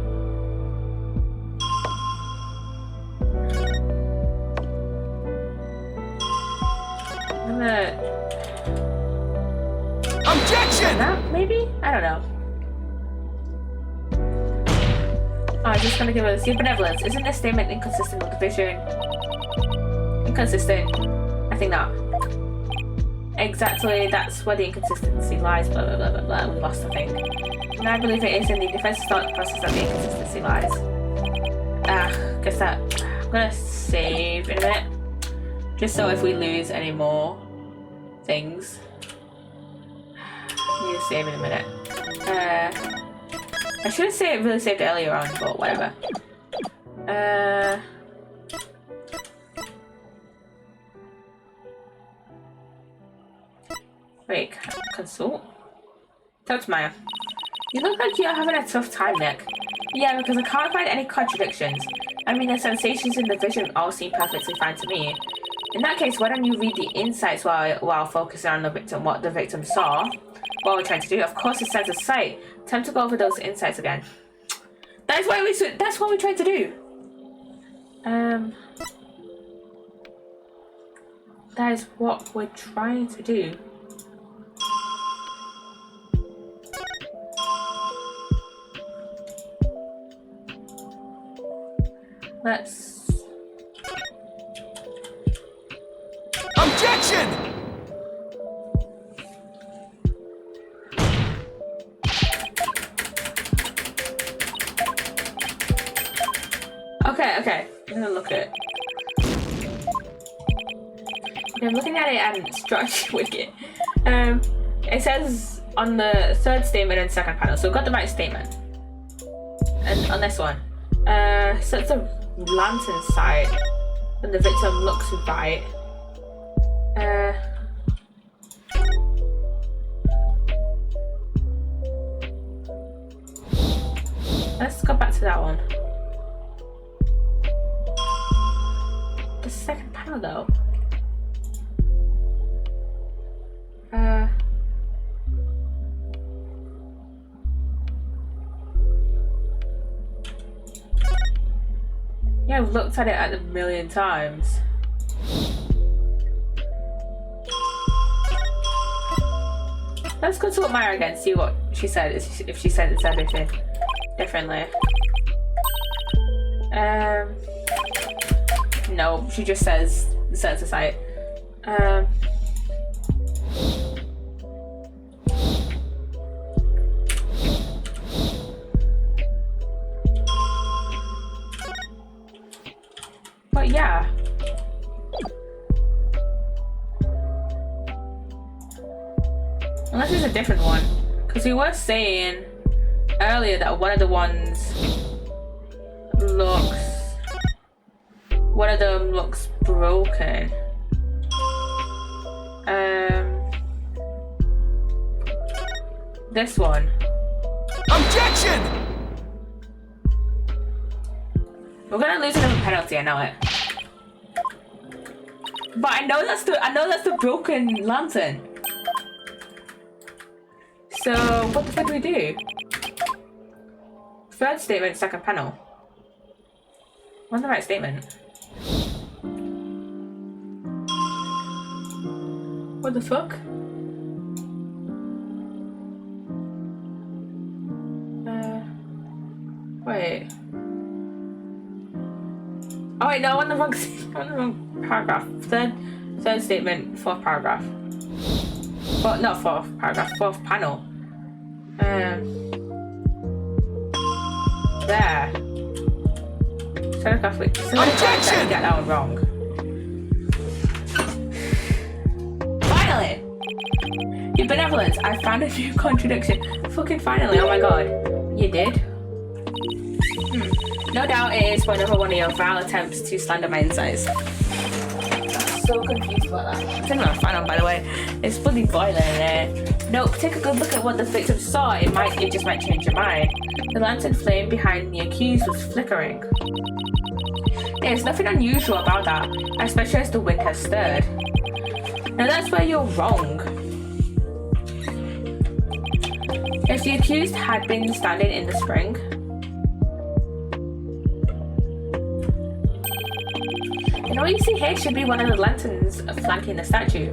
I'm gonna...
Objection!
That, maybe? I don't know. Oh, I'm just gonna give us your benevolence. Isn't this statement inconsistent with the vision? Inconsistent. I think not. Exactly, that's where the inconsistency lies. Blah blah blah blah blah. We lost the thing. And I believe it is in the defense thought process that the inconsistency lies. Guess that. I'm gonna save in a minute. Just so if we lose any more things. I'm gonna save in a minute. I should have really saved it earlier on, but whatever. Wait, consult? Talk to Maya. You look like you're having a tough time, Nick. Yeah, because I can't find any contradictions. I mean, the sensations in the vision all seem perfectly fine to me. In that case, why don't you read the insights while focusing on the victim, what the victim saw? What we're trying to do, of course, is sense of sight. Time to go over those insights again. That's what we're trying to do. That is what we're trying to do. Let's...
Objection!
Okay. I'm gonna look at it. Okay, I'm looking at it and it's structured wicked. It says on the third statement and second panel, so we've got the right statement. And on this one, so it's a lantern side, and the victim looks right. Let's go back to that one. The second panel though. Yeah, I've looked at it a million times. Let's go to Maya again, see what she said, if she said it's everything differently. No, she just says sense of sight. But yeah. Unless it's a different one. Because we were saying earlier that one of the ones looks... One of them looks broken. This one.
Objection!
We're gonna lose another penalty, I know it. But I know that's the broken lantern. So what the fuck do we do? Third statement, second panel. What's the right statement? What the fuck? Wait. Oh wait, no, I'm on the wrong paragraph. Third statement, fourth paragraph. Well, not fourth paragraph, fourth panel. There. Telegraphic.
Objection!
Get that one wrong. Finally! Your benevolence, I found a few contradiction. Fucking finally, oh my god. You did? No doubt it is another one of your vile attempts to slander my insides. I'm so confused about that. I don't know what I found out, by the way. It's bloody boiling in there. Nope, take a good look at what the victim saw. It just might change your mind. The lantern flame behind the accused was flickering. There's nothing unusual about that, especially as the wind has stirred. Now that's where you're wrong. If the accused had been standing in the spring, and all you see here should be one of the lanterns flanking the statue.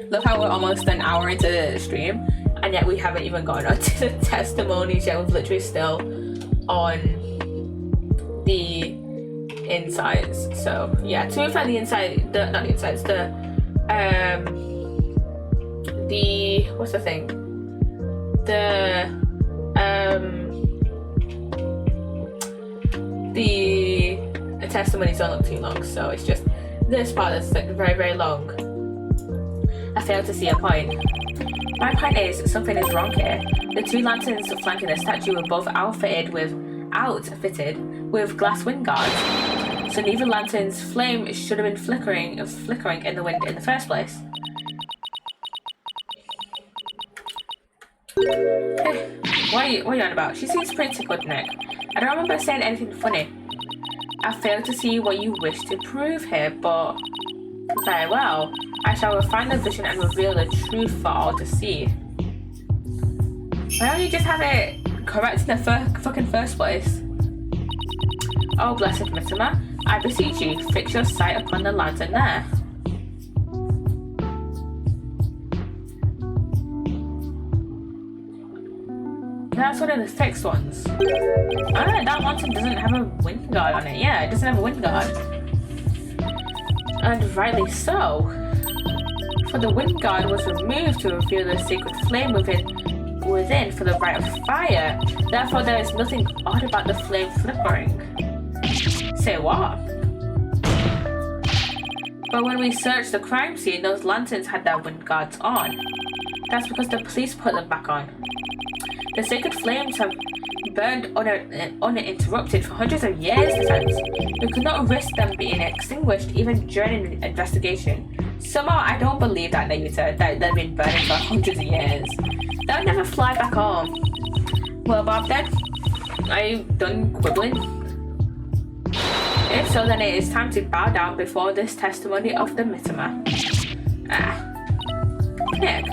Look how we're almost an hour into the stream, and yet we haven't even gotten onto the testimonies yet. We're literally still on the insides. So yeah, to find the inside, not the insides, the what's the thing? The testimonies don't look too long, so it's just this part that's like very, very long. I fail to see a point. My point is, something is wrong here. The two lanterns flanking the statue were both outfitted with glass wind guards, so neither lantern's flame should have been flickering in the wind in the first place. Hey, what are you on about? She seems pretty tickled, Nick. I don't remember saying anything funny. I fail to see what you wish to prove here, but very well. I shall refine the vision and reveal the truth for all to see. Why don't you just have it correct in the fucking first place? Oh, blessed Mittima, I beseech you, fix your sight upon the lantern there. That's one of the fixed ones. Ah, that lantern doesn't have a wind guard on it. Yeah, it doesn't have a wind guard. And rightly so. For the wind guard was removed to reveal the sacred flame within for the rite of fire. Therefore, there is nothing odd about the flame flickering. Say what? But when we searched the crime scene, those lanterns had their wind guards on. That's because the police put them back on. The sacred flames have burned uninterrupted for hundreds of years, defense. We could not risk them being extinguished even during the investigation. Somehow, I don't believe that, Nagita, that they've been burning for hundreds of years. They'll never fly back home. Well, Bob, then, are you done quibbling? If so, then it is time to bow down before this testimony of the Mittima. Nick,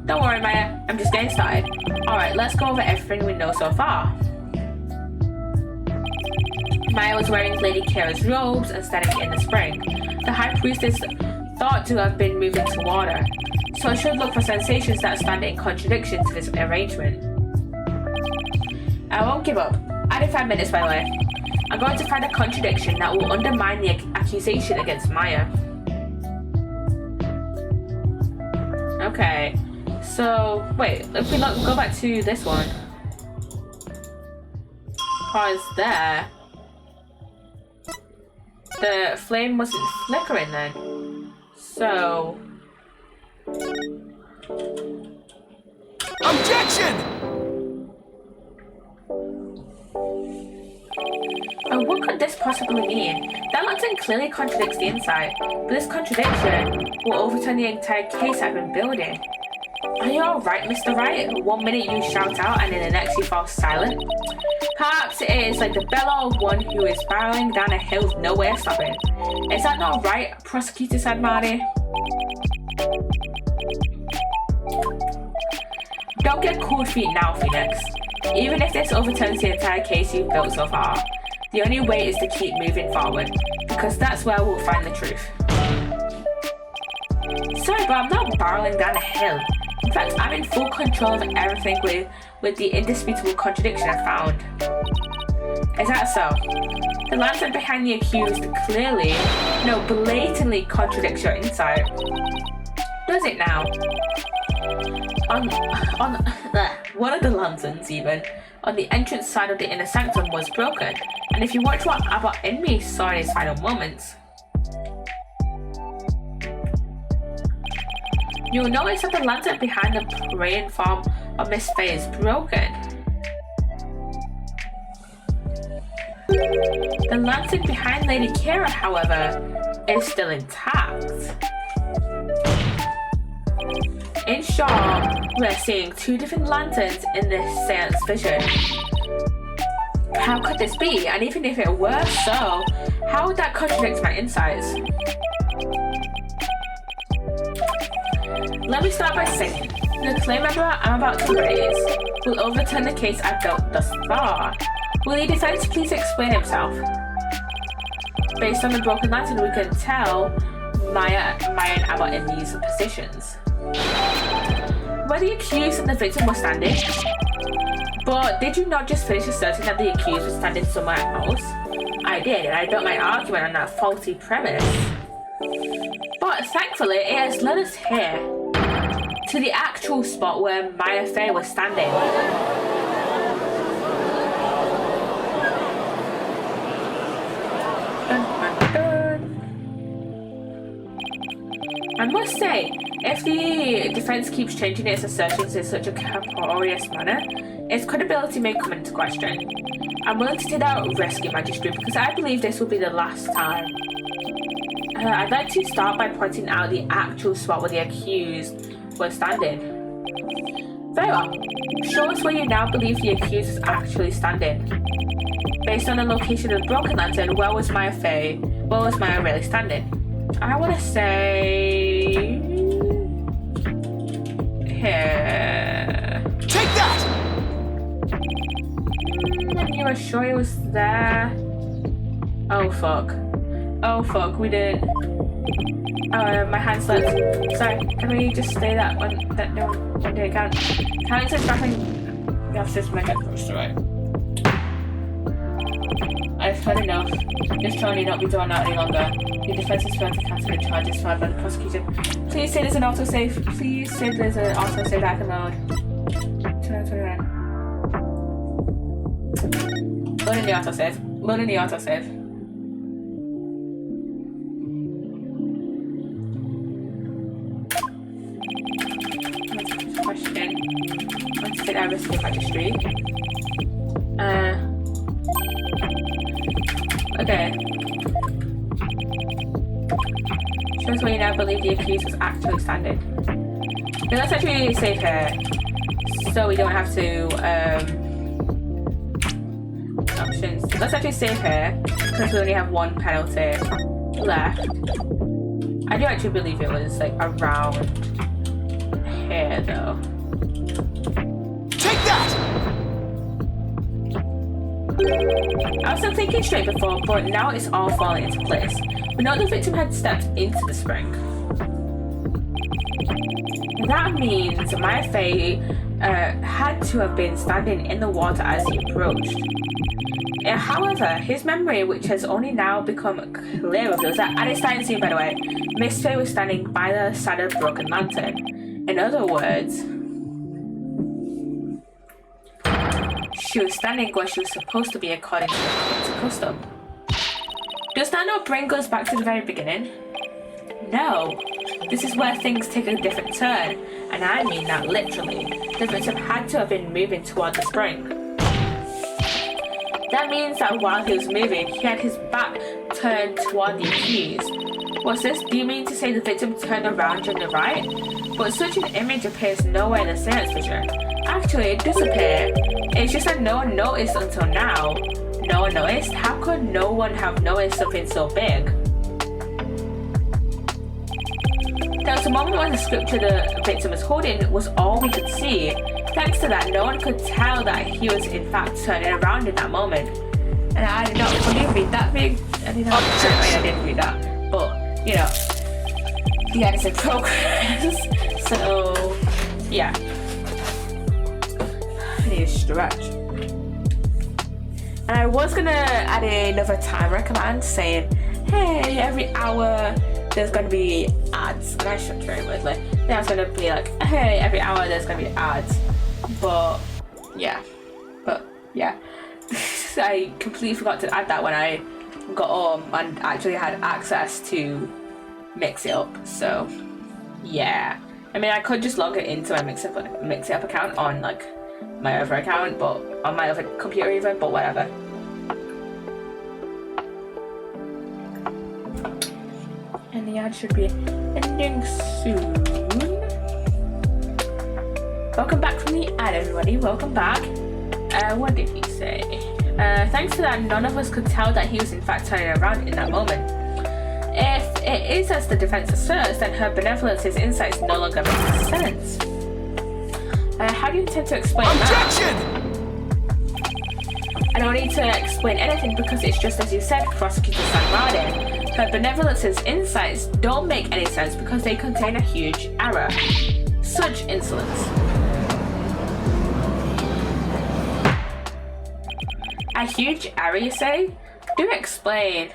don't worry, Maya. I'm just getting started. Alright, let's go over everything we know so far. Maya was wearing Lady Kira's robes and standing in the spring. The High Priestess thought to have been moving toward her, so I should look for sensations that stand in contradiction to this arrangement. I won't give up. Add in 5 minutes, by the way. I'm going to find a contradiction that will undermine the accusation against Maya. Okay, so wait, if we go back to this one. Pause there. The flame wasn't flickering then. So...
Objection!
What could this possibly mean? That lantern clearly contradicts the insight, but this contradiction will overturn the entire case I've been building. Are you alright, Mr. Wright? 1 minute you shout out and in the next you fall silent? Perhaps it is like the bellow of one who is barreling down a hill with no way of stopping. Is that not right, Prosecutor said Marty? Don't get cold feet now, Phoenix. Even if this overturns the entire case you've built so far, the only way is to keep moving forward, because that's where we'll find the truth. Sorry, but I'm not barreling down a hill. In fact, I'm in full control of everything with the indisputable contradiction I found. Is that so? The lantern behind the accused clearly, no, blatantly contradicts your insight. Does it now? On one of the lanterns, even, on the entrance side of the inner sanctum was broken, and if you watch what Abbot Inmee saw in his final moments, you'll notice that the lantern behind the praying form of Miss Faye is broken. The lantern behind Lady Kira, however, is still intact. In short, we're seeing two different lanterns in this seance vision. How could this be? And even if it were so, how would that contradict my insights? Let me start by saying, the claim I'm about to raise will overturn the case I've built thus far. Will the defense please explain himself? Based on the broken lantern, we can tell Maya and Abbot in these positions. Where the accused and the victim were standing. But did you not just finish asserting that the accused was standing somewhere else? I did, and I built my argument on that faulty premise. But thankfully, it has led us here, to the actual spot where Maya Faye was standing. I must say, if the defense keeps changing its assertions in such a capricious manner, its credibility may come into question. I'm willing to take that risk, Your Majesty, because I believe this will be the last time. I'd like to start by pointing out the actual spot where the accused was standing. Very well. Show us where you now believe the accused is actually standing. Based on the location of the broken lantern, where was Maya Faye? Where was Maya really standing? I want to say... here.
Take that!
You were sure it was there? Oh fuck. Oh fuck, we didn't. My hand slipped. Sorry, can we just stay that one? That no one day count. Counting says battling. You have to make it close to it. I've had enough. This trial need not be drawn out any longer. The defense is failed to cancel the charges filed by the prosecution. Please say there's an autosave. Please say there's an autosave that I can load. 29. Loading the autosave. Loading the autosave. Question. What's the address of the registry? Okay. Shows where you now believe the accused was actually standing. Okay, let's actually save here, so we don't have to, options. Let's actually save here, because we only have one penalty left. I do actually believe it was, like, around here, though.
Take that!
I wasn't thinking straight before, but now it's all falling into place. We know the victim had stepped into the spring. That means Maya Faye had to have been standing in the water as he approached. However, his memory, which has only now become clear, reveals that at its starting scene, by the way, Miss Faye was standing by the side of the broken lantern. In other words, she was standing where she was supposed to be according to custom. Does that not bring us back to the very beginning? No. This is where things take a different turn, and I mean that literally. The victim had to have been moving toward the spring. That means that while he was moving, he had his back turned toward the accused. What's this? Do you mean to say the victim turned around during the rite? But such an image appears nowhere in the seance vision. Actually, it does appear. It's just that no one noticed until now. No one noticed? How could no one have noticed something so big? There was a moment when the scripture the victim was holding was all we could see. Thanks to that, no one could tell that he was in fact turning around in that moment. And I did not fully read that thing. I didn't read that. But, you know, the end is in progress. So, yeah. I need to stretch. And I was gonna add another timer command saying, hey, every hour there's gonna be ads. And I should very weirdly. Then I was gonna be like, hey, every hour there's gonna be ads. But yeah. I completely forgot to add that when I got home and actually had access to mix it up. So yeah. I mean, I could just log it into my mix it up account on like my other account, but on my other computer even, but whatever. And the ad should be ending soon. Welcome back from the ad, everybody. Welcome back. What did he say? Thanks to that, none of us could tell that he was in fact turning around in that moment. If it is as the defense asserts, then her benevolence's insights no longer make sense. How do you intend to explain
Objection!
that? I don't need to explain anything because it's just as you said, Prosecutor Sanrade. Her benevolence's insights don't make any sense because they contain a huge error. Such insolence. A huge error, you say? Do explain.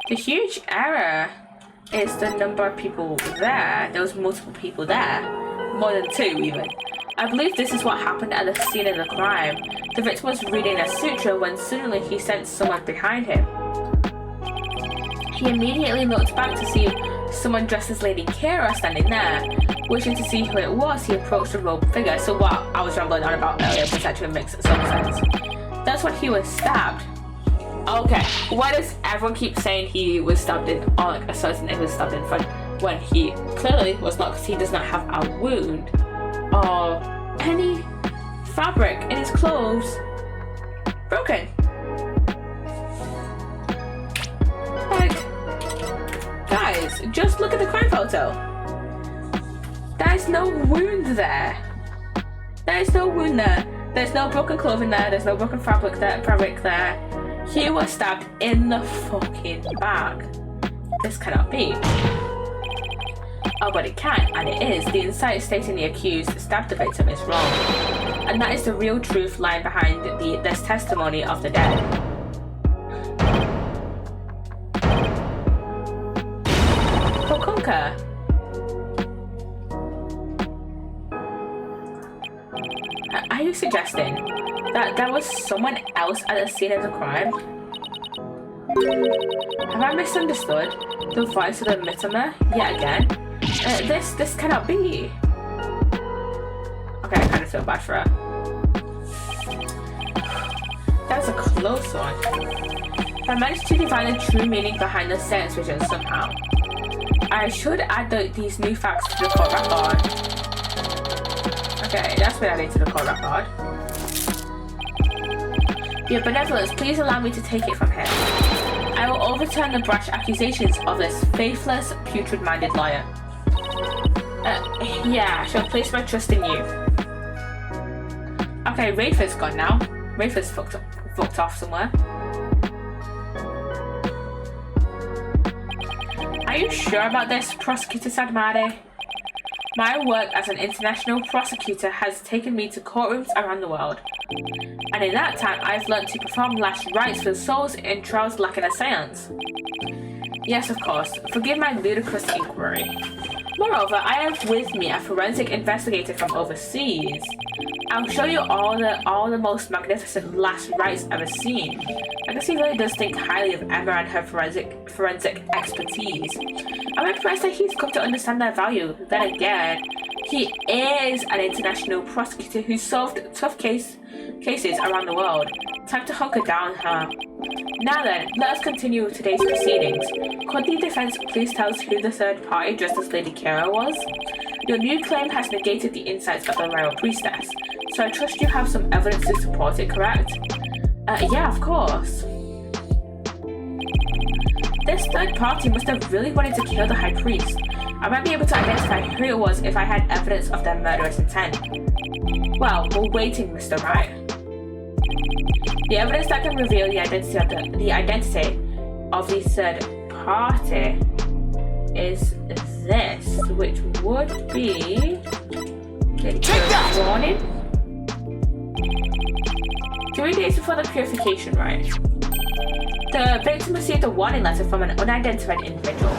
The huge error is the number of people there. There was multiple people there. More than 2 even. I believe this is what happened at the scene of the crime. The victim was reading a sutra when suddenly he sensed someone behind him. He immediately looked back to see someone dressed as Lady Kira standing there. Wishing to see who it was, he approached the robed figure. So what I was rambling on about earlier potentially makes some sense. That's when he was stabbed. Okay, why does everyone keep saying he was stabbed in, or like asserting he was stabbed in front, when he clearly was not, because he does not have a wound or any fabric in his clothes broken. Like, guys, just look at the crime photo. There's no wound there. There's no wound there. There's no broken clothing there. There's no broken fabric there. He was stabbed in the fucking back. This cannot be. Oh, but it can, and it is. The insight stating the accused stabbed the victim is wrong. And that is the real truth lying behind this testimony of the dead. Pokunka. Are you suggesting that there was someone else at the scene of the crime? Have I misunderstood the voice of the Mitama yet again? This cannot be. Okay, I kind of feel bad for her. That was a close one. I managed to divine the true meaning behind the sentence vision somehow. I should add these new facts to the court record. Okay, that's what I need to the court record. Your benevolence, please allow me to take it from him. I will overturn the brash accusations of this faithless, putrid-minded lawyer. Yeah, I shall place my trust in you. Okay, Rafer's gone now. Rafer's fucked off somewhere. Are you sure about this, Prosecutor Sadmade? My work as an international prosecutor has taken me to courtrooms around the world. And in that time, I've learned to perform last rites for souls in trials lacking a seance. Yes, of course. Forgive my ludicrous inquiry. Moreover, I have with me a forensic investigator from overseas. I'll show you all the most magnificent last rites ever seen. I guess he really does think highly of Emma and her forensic expertise. I'm impressed that he's come to understand their value. Then again, he is an international prosecutor who solved tough cases around the world. Time to hunker down, huh? Now then, let us continue today's proceedings. Could the defense please tell us who the third party dressed as Lady Kira was? Your new claim has negated the insights of the royal priestess, so I trust you have some evidence to support it, correct? Yeah, of course. This third party must have really wanted to kill the high priest. I might be able to identify who it was if I had evidence of their murderous intent. Well, we're waiting, Mr. Wright. The evidence that can reveal the identity of the third party is this, which would be the warning. 3 days before the purification rite, the victim received a warning letter from an unidentified individual.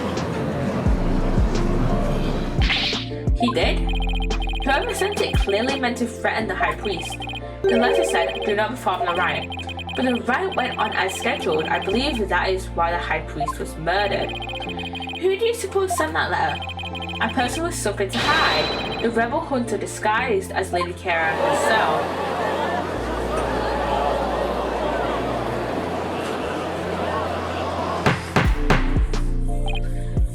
He did? Whoever sent it clearly meant to threaten the high priest. The letter said, "Do not perform the rite." But the rite went on as scheduled. I believe that is why the high priest was murdered. Who do you suppose sent that letter? A person with something to hide. The rebel hunter disguised as Lady Kara herself.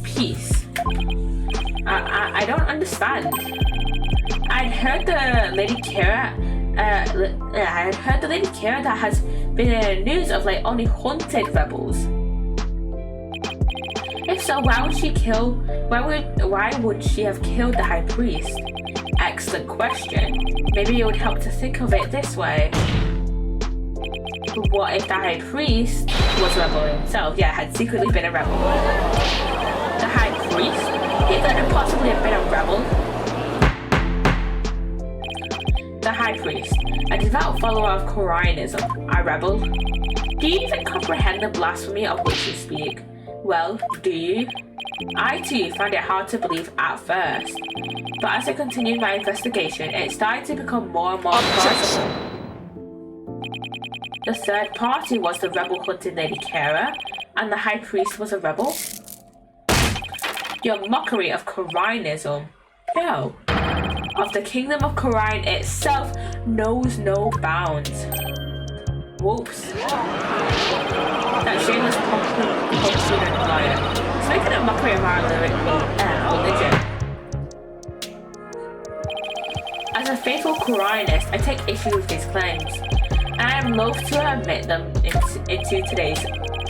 Peace. I don't understand. I'd heard the Lady Kara that has been in the news of like only hunted rebels. If so, why would she have killed the high priest? Excellent question. Maybe it would help to think of it this way. What if the high priest was a rebel himself? Yeah, had secretly been a rebel. The high priest? He couldn't possibly have been a rebel. The high priest, a devout follower of Quranism, a rebel. Do you even comprehend the blasphemy of which you speak? Well, do you? I too found it hard to believe at first, but as I continued my investigation, it started to become more and more plausible. The third party was the rebel hunting Lady Kara, and the high priest was a rebel? Your mockery of Quranism. No. Of the kingdom of Quran itself knows no bounds. Whoops. That shameless punk student liar. He's making a mockery of our religion. As a faithful Quranist, I take issue with these claims, and I am loath to admit them into today's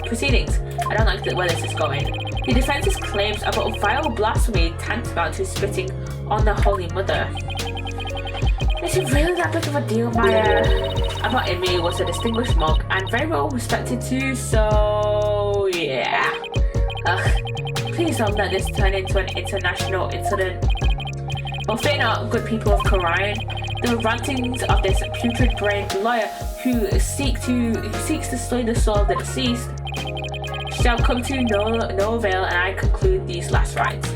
proceedings. I don't like where this is going. The defense's claims about vile blasphemy tantamount to spitting on the Holy Mother. Is it really that big of a deal? My about Imi was a distinguished monk and very well respected too, so yeah. Please don't let this turn into an international incident. Well, fear not, good people of Quran. The rantings of this putrid-brained lawyer who seeks to slay the soul of the deceased shall come to no avail, and I conclude these last rites.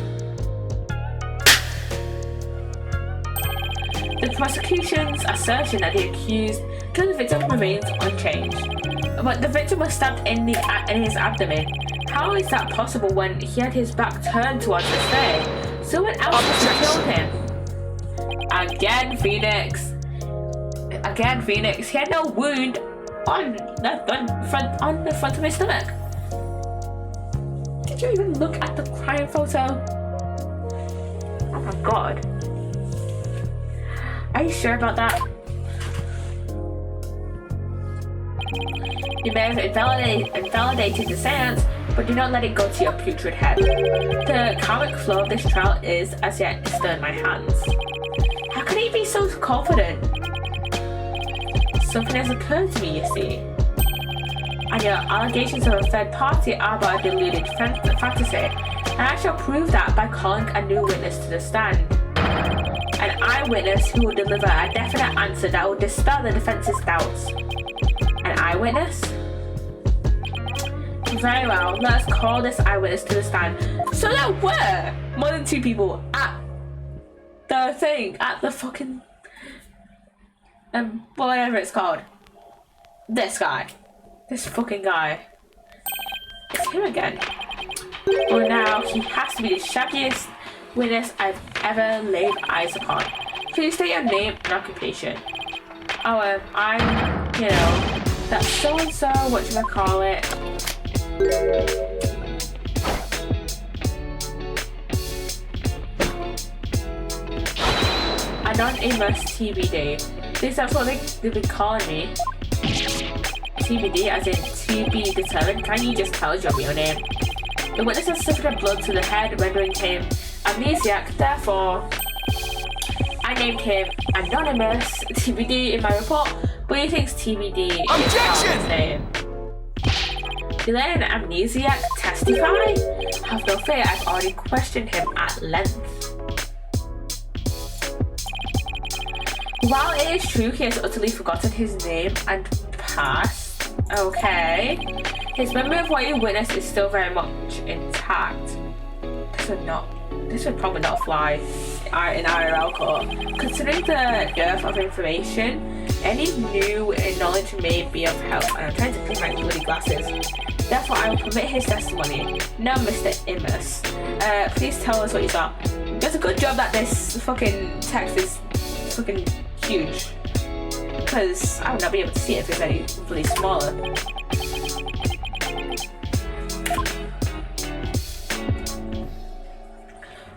The prosecution's assertion that the accused killed the victim remains unchanged, but the victim was stabbed in his abdomen. How is that possible when he had his back turned towards the stage? Someone else must have killed him. Again, Phoenix. He had no wound on the front of his stomach. Did you even look at the crime photo? Oh my god. Are you sure about that? You may have invalidated the seance, but do not let it go to your putrid head. The karmic flow of this trial is as yet still in my hands. How can he be so confident? Something has occurred to me, you see. And your allegations of a third party are but a deluded fantasy, and I shall prove that by calling a new witness to the stand. An eyewitness who will deliver a definite answer that will dispel the defense's doubts. An eyewitness? Very well, let us call this eyewitness to the stand. So there were more than 2 people at the thing, at the fucking whatever it's called. This guy. This fucking guy. It's him again. Well, now he has to be the shaggiest witness I've ever laid eyes upon. Please state your name and occupation. Oh, I'm, that so-and-so, whatchamacallit. Anonymous TBD. At least that's what they've been calling me. TBD, as in to be determined. Can you just tell us your real name? The witness has suffered a blow to the head, rendering him amnesiac. Therefore, I named him Anonymous TBD in my report, but he thinks TBD is
Objection!
his name. You let an amnesiac testify? Have no fear, I've already questioned him at length. While it is true he has utterly forgotten his name and past, okay, his memory of what he witnessed is still very much intact. This would probably not fly in IRL court. Considering the dearth of information, any new knowledge may be of help, and I'm trying to clean my bloody glasses. Therefore, I will permit his testimony. Now, Mr. Immus, please tell us what you saw. Does a good job that this fucking text is fucking huge, because I would not be able to see it if it's any really smaller.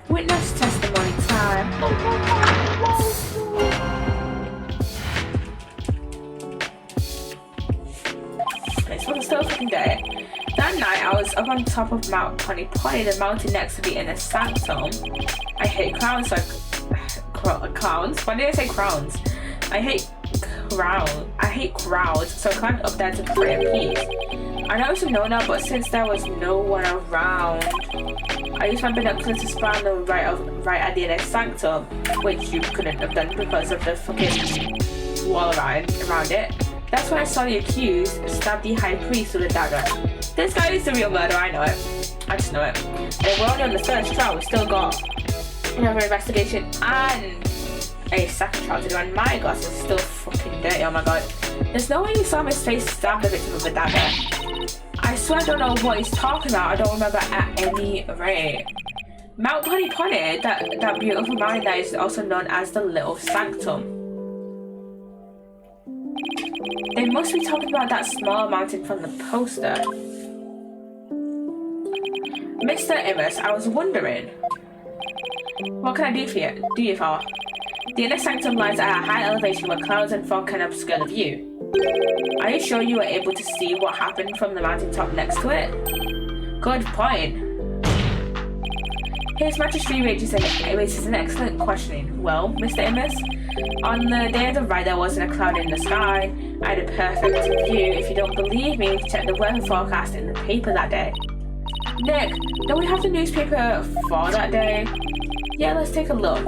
Witness testimony time. It's still a fucking day. That night I was up on top of Mount Pony, the mountain next to the inner sanctum. I hate clowns, clowns? Why did I say crowns? I hate crowds, so I climbed up there to pray a peace. I know I should know now, but since there was no one around, I used my binoculars to spy the right at the inner sanctum, which you couldn't have done because of the fucking wall around it. That's when I saw the accused stab the high priest with a dagger. This guy is the real murderer, I know it. I just know it. And we're only on the first trial, we've still got another investigation and a second trial to do, and my glass is still fucking dirty, oh my god. There's no way you saw his face stab the victim with a dagger. I swear I don't know what he's talking about, I don't remember at any rate. Mount Pony, that beautiful mountain that is also known as the Little Sanctum. They must be talking about that small mountain from the poster. Mr. Immus, I was wondering, what can I do for you for? The inner sanctum lies at a high elevation where clouds and fog can obscure the view. Are you sure you were able to see what happened from the mountaintop next to it? Good point. His Majesty raises an excellent questioning. Well, Mr. Immus, on the day of the ride there wasn't a cloud in the sky. I had a perfect view. If you don't believe me, check the weather forecast in the paper that day. Nick, don't we have the newspaper for that day? Yeah, let's take a look.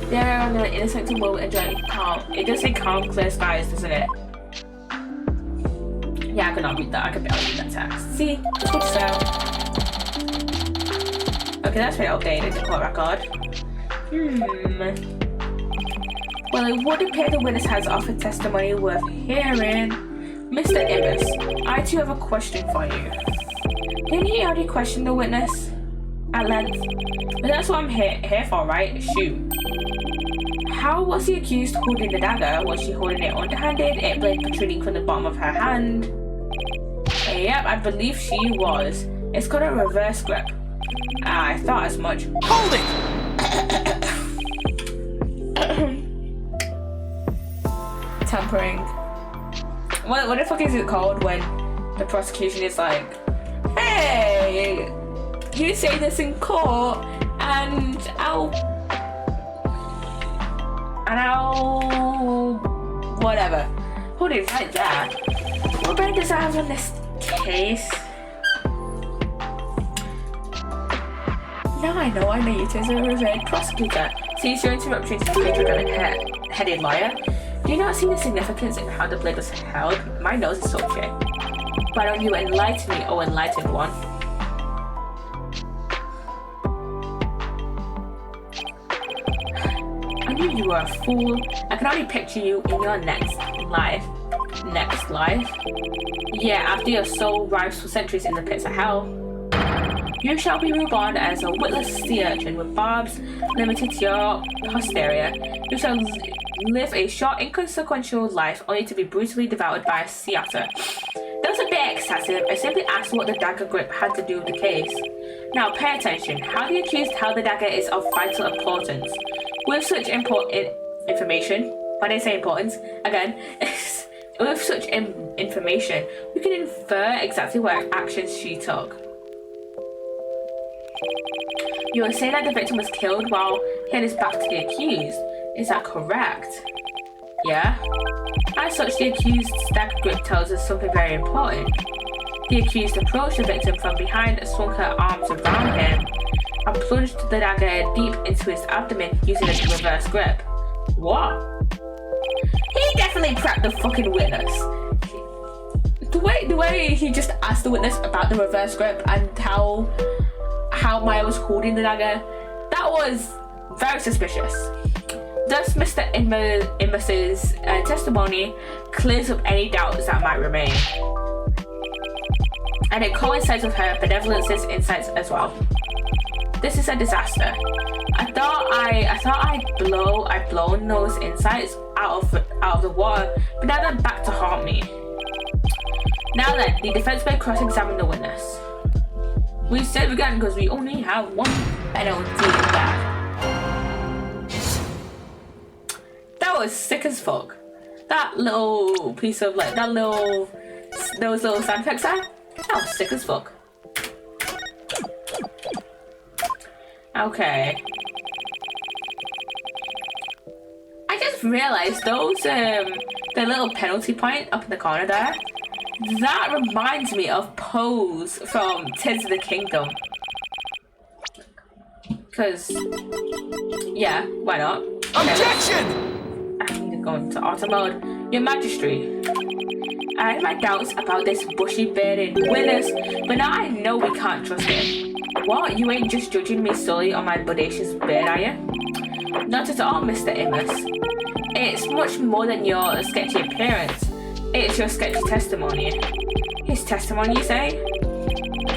There on the inner sanctum will enjoy calm. It does say calm, clear skies, doesn't it? Yeah, I could not read that. I could barely read that text. See? Good sound. Okay, that's been updated, the court record. Well, it would appear the witness has offered testimony worth hearing. Mr. Immus, I too have a question for you. Didn't he already question the witness at length? But that's what I'm here for, right? Shoot. How was the accused holding the dagger? Was she holding it underhanded, it blade protruding from the bottom of her hand? Yep, I believe she was. It's got a reverse grip. I thought as much.
Hold it!
Tampering. What the fuck is it called when the prosecution is like, hey, you say this in court and I'll whatever. Hold it right there. What bearing does that have on this case? Now I know you two are a revered prosecutor. Cease your interruption to the headed lawyer. Do you not see the significance in how the blade was held? My nose is so okay. Why don't you enlighten me, oh enlightened one? I knew you were a fool. I can only picture you in your next life. Next life? Yeah, after your soul rives for centuries in the pits of hell. You shall be reborn as a witless sea urchin with barbs limited to your posterior. You shall live a short, inconsequential life only to be brutally devoured by a sea otter. That was a bit excessive. I simply asked what the dagger grip had to do with the case. Now pay attention. How the accused held the dagger is of vital importance. With such information, when I say importance, again, with such information, we can infer exactly what actions she took. You were saying that the victim was killed while he had his back to the accused. Is that correct? Yeah. As such, the accused's dagger grip tells us something very important. The accused approached the victim from behind and swung her arms around him and plunged the dagger deep into his abdomen using a reverse grip. What? He definitely prepped the fucking witness. The way he just asked the witness about the reverse grip and how Maya was holding the dagger, that was very suspicious. Thus, Mr. Imos's testimony clears up any doubts that might remain. And it coincides with her benevolence's insights as well. This is a disaster. I thought I'd blown those insights out of the water, but now they're back to haunt me. Now then, the defense may cross-examine the witness. We said again because we only have one penalty left. That was sick as fuck. That little piece of those little sound effects there, that was sick as fuck. Okay. I just realised those the little penalty point up in the corner there, that reminds me of Pose from Tears of the Kingdom. Cause yeah, why not?
Objection!
I need to go into auto mode. Your Majesty, I had my doubts about this bushy-bearded witness, but now I know we can't trust him. What? You ain't just judging me solely on my bodacious beard, are you? Not at all, Mr. Amos. It's much more than your sketchy appearance. It's your sketchy testimony. His testimony, you say?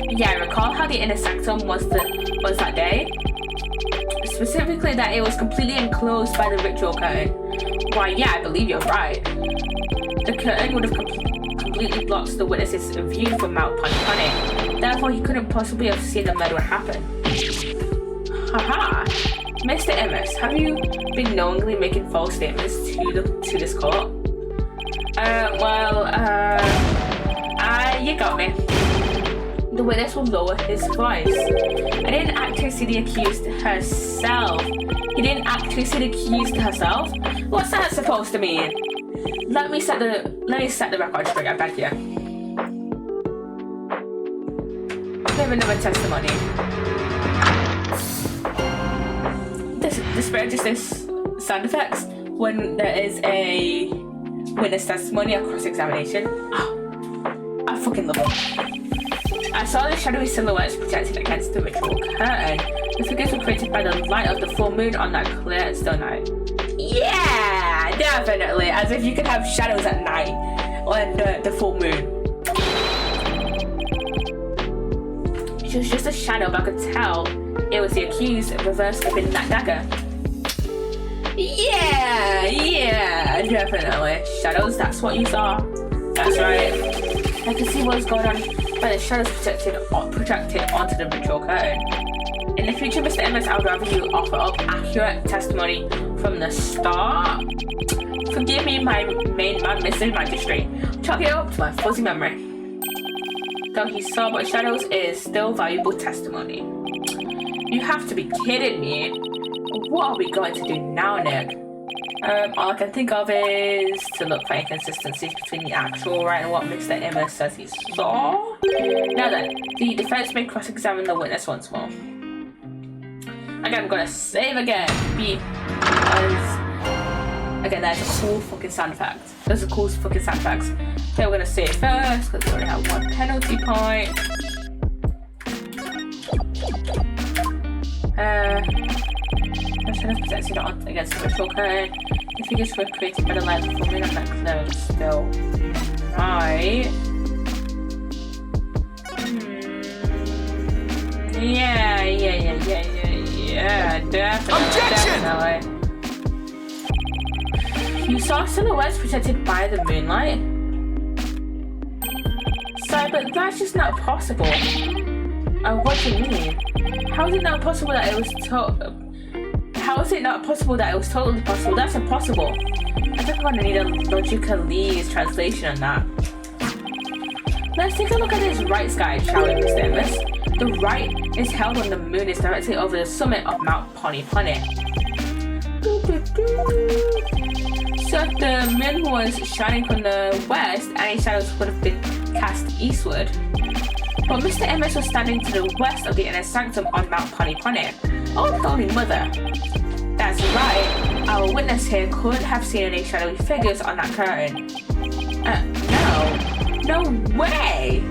Yeah, I recall how the inner sanctum was that day. Specifically that it was completely enclosed by the ritual curtain. Why, yeah, I believe you're right. The curtain would have completely blocked the witness's view from Mount Pontonic. Therefore, he couldn't possibly have seen the murder happen. Haha! Mr. Amos, have you been knowingly making false statements to this court? You got me. The witness will lower his voice. I didn't actually see the accused herself. He didn't actually see the accused herself? What's that supposed to mean? Let me set the record straight, I beg you. Give another testimony. The spirit justice sound effects when there is a witness testimony or cross-examination. Oh, I fucking love it. I saw the shadowy silhouettes projected against the ritual curtain. The figures were created by the light of the full moon on that clear and still night. Yeah, definitely. As if you could have shadows at night on the full moon. It was just a shadow, but I could tell it was the accused reverse gripping that dagger. Yeah, definitely. Shadows, that's what you saw. That's right. I could see what was going on by the shadows projected onto the ritual curtain. In the future, Mr. Emmons, I would rather you offer up accurate testimony from the start. Forgive me, my main man, Mr. Magistrate. Chalk it up to my fuzzy memory. Though he saw but shadows, it is still valuable testimony. You have to be kidding me. What are we going to do now, Nick? All I can think of is to look for inconsistencies between the actual right and what Mr. Emmons says he saw. Now then, the defense may cross-examine the witness once more. Again, I'm gonna save again because again, that's a cool fucking sound effect. Those are cool fucking sound effects. Okay, we're gonna save first because we only have one penalty point. Shadows protected against the ritual curtain. The figures were created by the light of the full moon on that clear still night. Yeah, definitely. You saw silhouettes protected by the moonlight? Sorry, but that's just not possible. What do you mean? How is it not possible that it was How is it not possible that it was totally possible? That's impossible. I think I'm gonna need a logically translation on that. Let's take a look at this right sky, shall we, Mr. Emmons? The right is held on the moon. moon is directly over the summit of Mount Pony Planet. So if the moon was shining from the west, any shadows would have been cast eastward. But Mr. Ms was standing to the west of the inner sanctum on Mount Pony Planet. Oh, the Holy Mother! That's right, our witness here couldn't have seen any shadowy figures on that curtain. No way!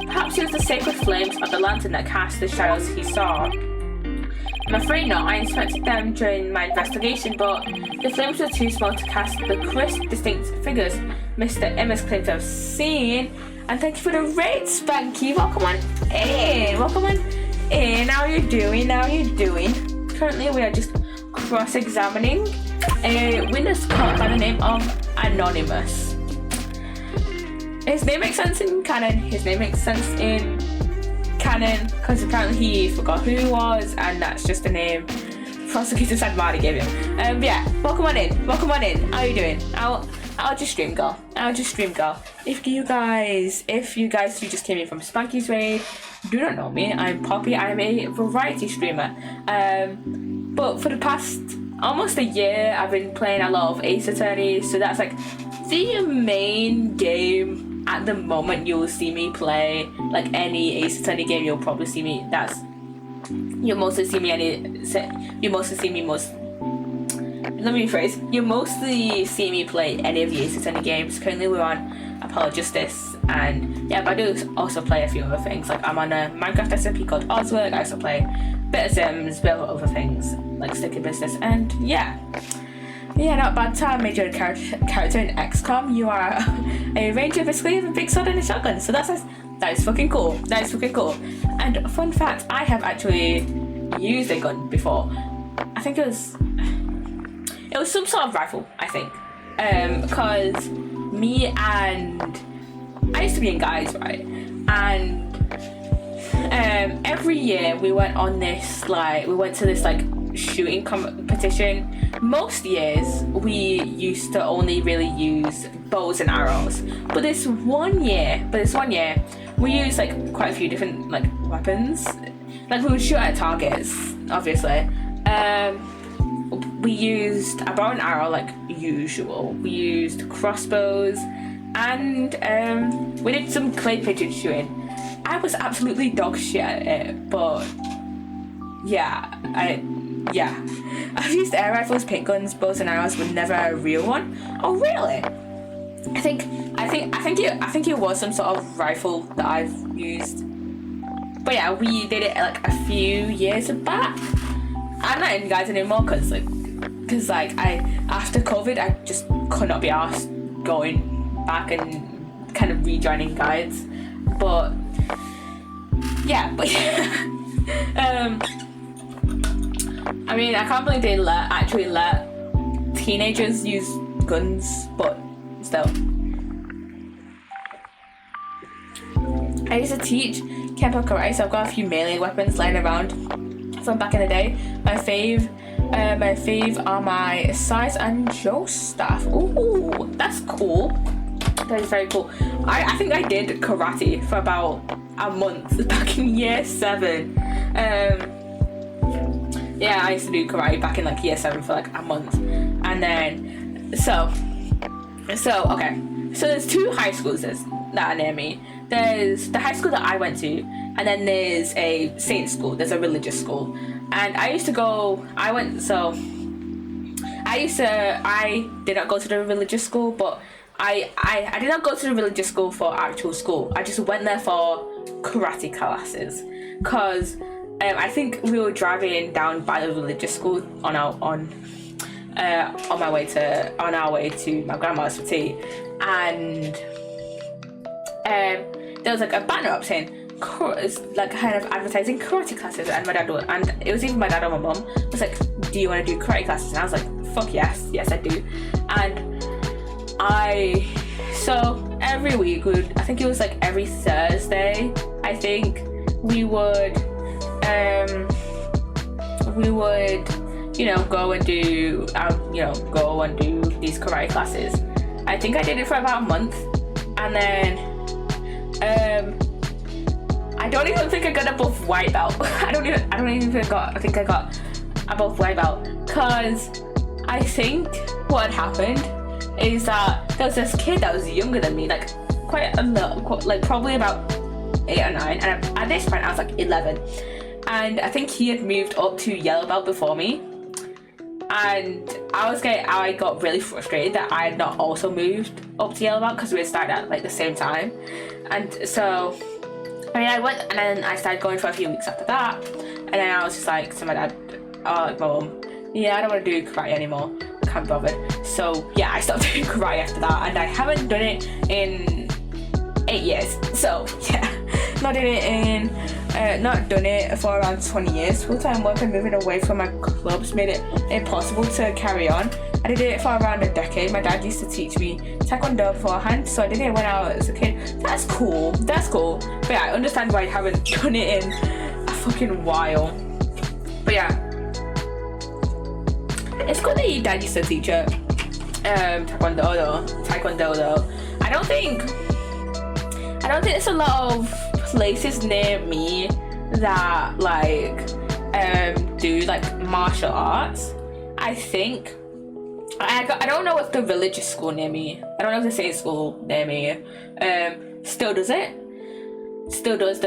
Perhaps it was the sacred flames of the lantern that cast the shadows he saw. I'm afraid not. I inspected them during my investigation, but the flames were too small to cast the crisp, distinct figures Mr. Ms claimed to have seen. And thank you for the raid, Spanky. Welcome on in. Welcome on in. How you doing? Currently, we are just cross-examining a witness caught by the name of Anonymous. His name makes sense in canon. Because apparently he forgot who he was, and that's just the name Prosecutor Sadmadi gave him. Yeah, welcome on in. How you doing? I'll just stream, girl. If you guys who just came in from Spanky's raid do not know me, I'm Poppy. I'm a variety streamer. But for the past almost a year, I've been playing a lot of Ace Attorney, so that's like the main game at the moment you'll see me play. Like any Ace Attorney game, you'll probably see me. You mostly see me play any of the Ace Attorney games. Currently we're on Apollo Justice, and yeah, but I do also play a few other things. Like I'm on a Minecraft SMP called Oswork. I also play a bit of Sims, a bit of other things like Sticky Business, and yeah, not bad time. Major character in XCOM. You are a ranger basically with a big sword and a shotgun. So that is fucking cool. And fun fact, I have actually used a gun before. I think it was some sort of rifle, I think. Because me and I used to be in guys, right? And every year we went to this shooting competition. Most years we used to only really use bows and arrows, but this one year we used quite a few different weapons. We would shoot at targets, obviously. We used a bow and arrow like usual. We used crossbows, and we did some clay pigeon shooting. I was absolutely dog shit at it, but I've used air rifles, paint guns, bows and arrows, but never a real one. Oh really? I think it was some sort of rifle that I've used. But yeah, we did it a few years back. I'm not in guides anymore because after COVID I just could not be arsed going back and kind of rejoining guides. But yeah. I mean, I can't believe they actually let teenagers use guns, but still. I used to teach Kempo Karate, so I've got a few melee weapons lying around from back in the day. My fave are my Size and Joe staff. Ooh, that's cool. That is very cool. I think I did karate for about a month back in year 7. Yeah, I used to do karate back in year 7 for a month. And then so there's 2 high schools that are near me. There's the high school that I went to, and then there's a saint school. There's a religious school. And I did not go to the religious school, but I did not go to the religious school for actual school. I just went there for karate classes, because I think we were driving down by the religious school on our way to my grandma's for tea, and there was a banner up saying kind of advertising karate classes, and it was even my dad or my mum was like, do you want to do karate classes? And I was like, fuck yes I do. And so every week I think it was every Thursday, I think we would go and do these karate classes. I think I did it for about a month, and then I don't even think I got above white belt. I don't even think I got above white belt, because I think what had happened is that there was this kid that was younger than me, like quite a little, like probably about 8 or 9, and at this point I was like 11, and I think he had moved up to yellow belt before me, and I got really frustrated that I had not also moved up to yellow belt, because we had started at like the same time. And so I went, and then I started going for a few weeks after that, and then I was just like to my dad, like my mum, yeah, I don't want to do karate anymore, can't be bothered. So yeah, I stopped doing karate after that, and I haven't done it in 8 years. So yeah, not done it for around 20 years. Full-time work and moving away from my clubs made it impossible to carry on. I did it for around a decade. My dad used to teach me taekwondo beforehand, so I did it when I was a kid. That's cool. But yeah, I understand why I haven't done it in a fucking while. But yeah, it's cool that your dad used to teach it taekwondo though. I don't think there's a lot of places near me that like do like martial arts. I think I don't know if the religious school near me, I don't know if the same school near me still does the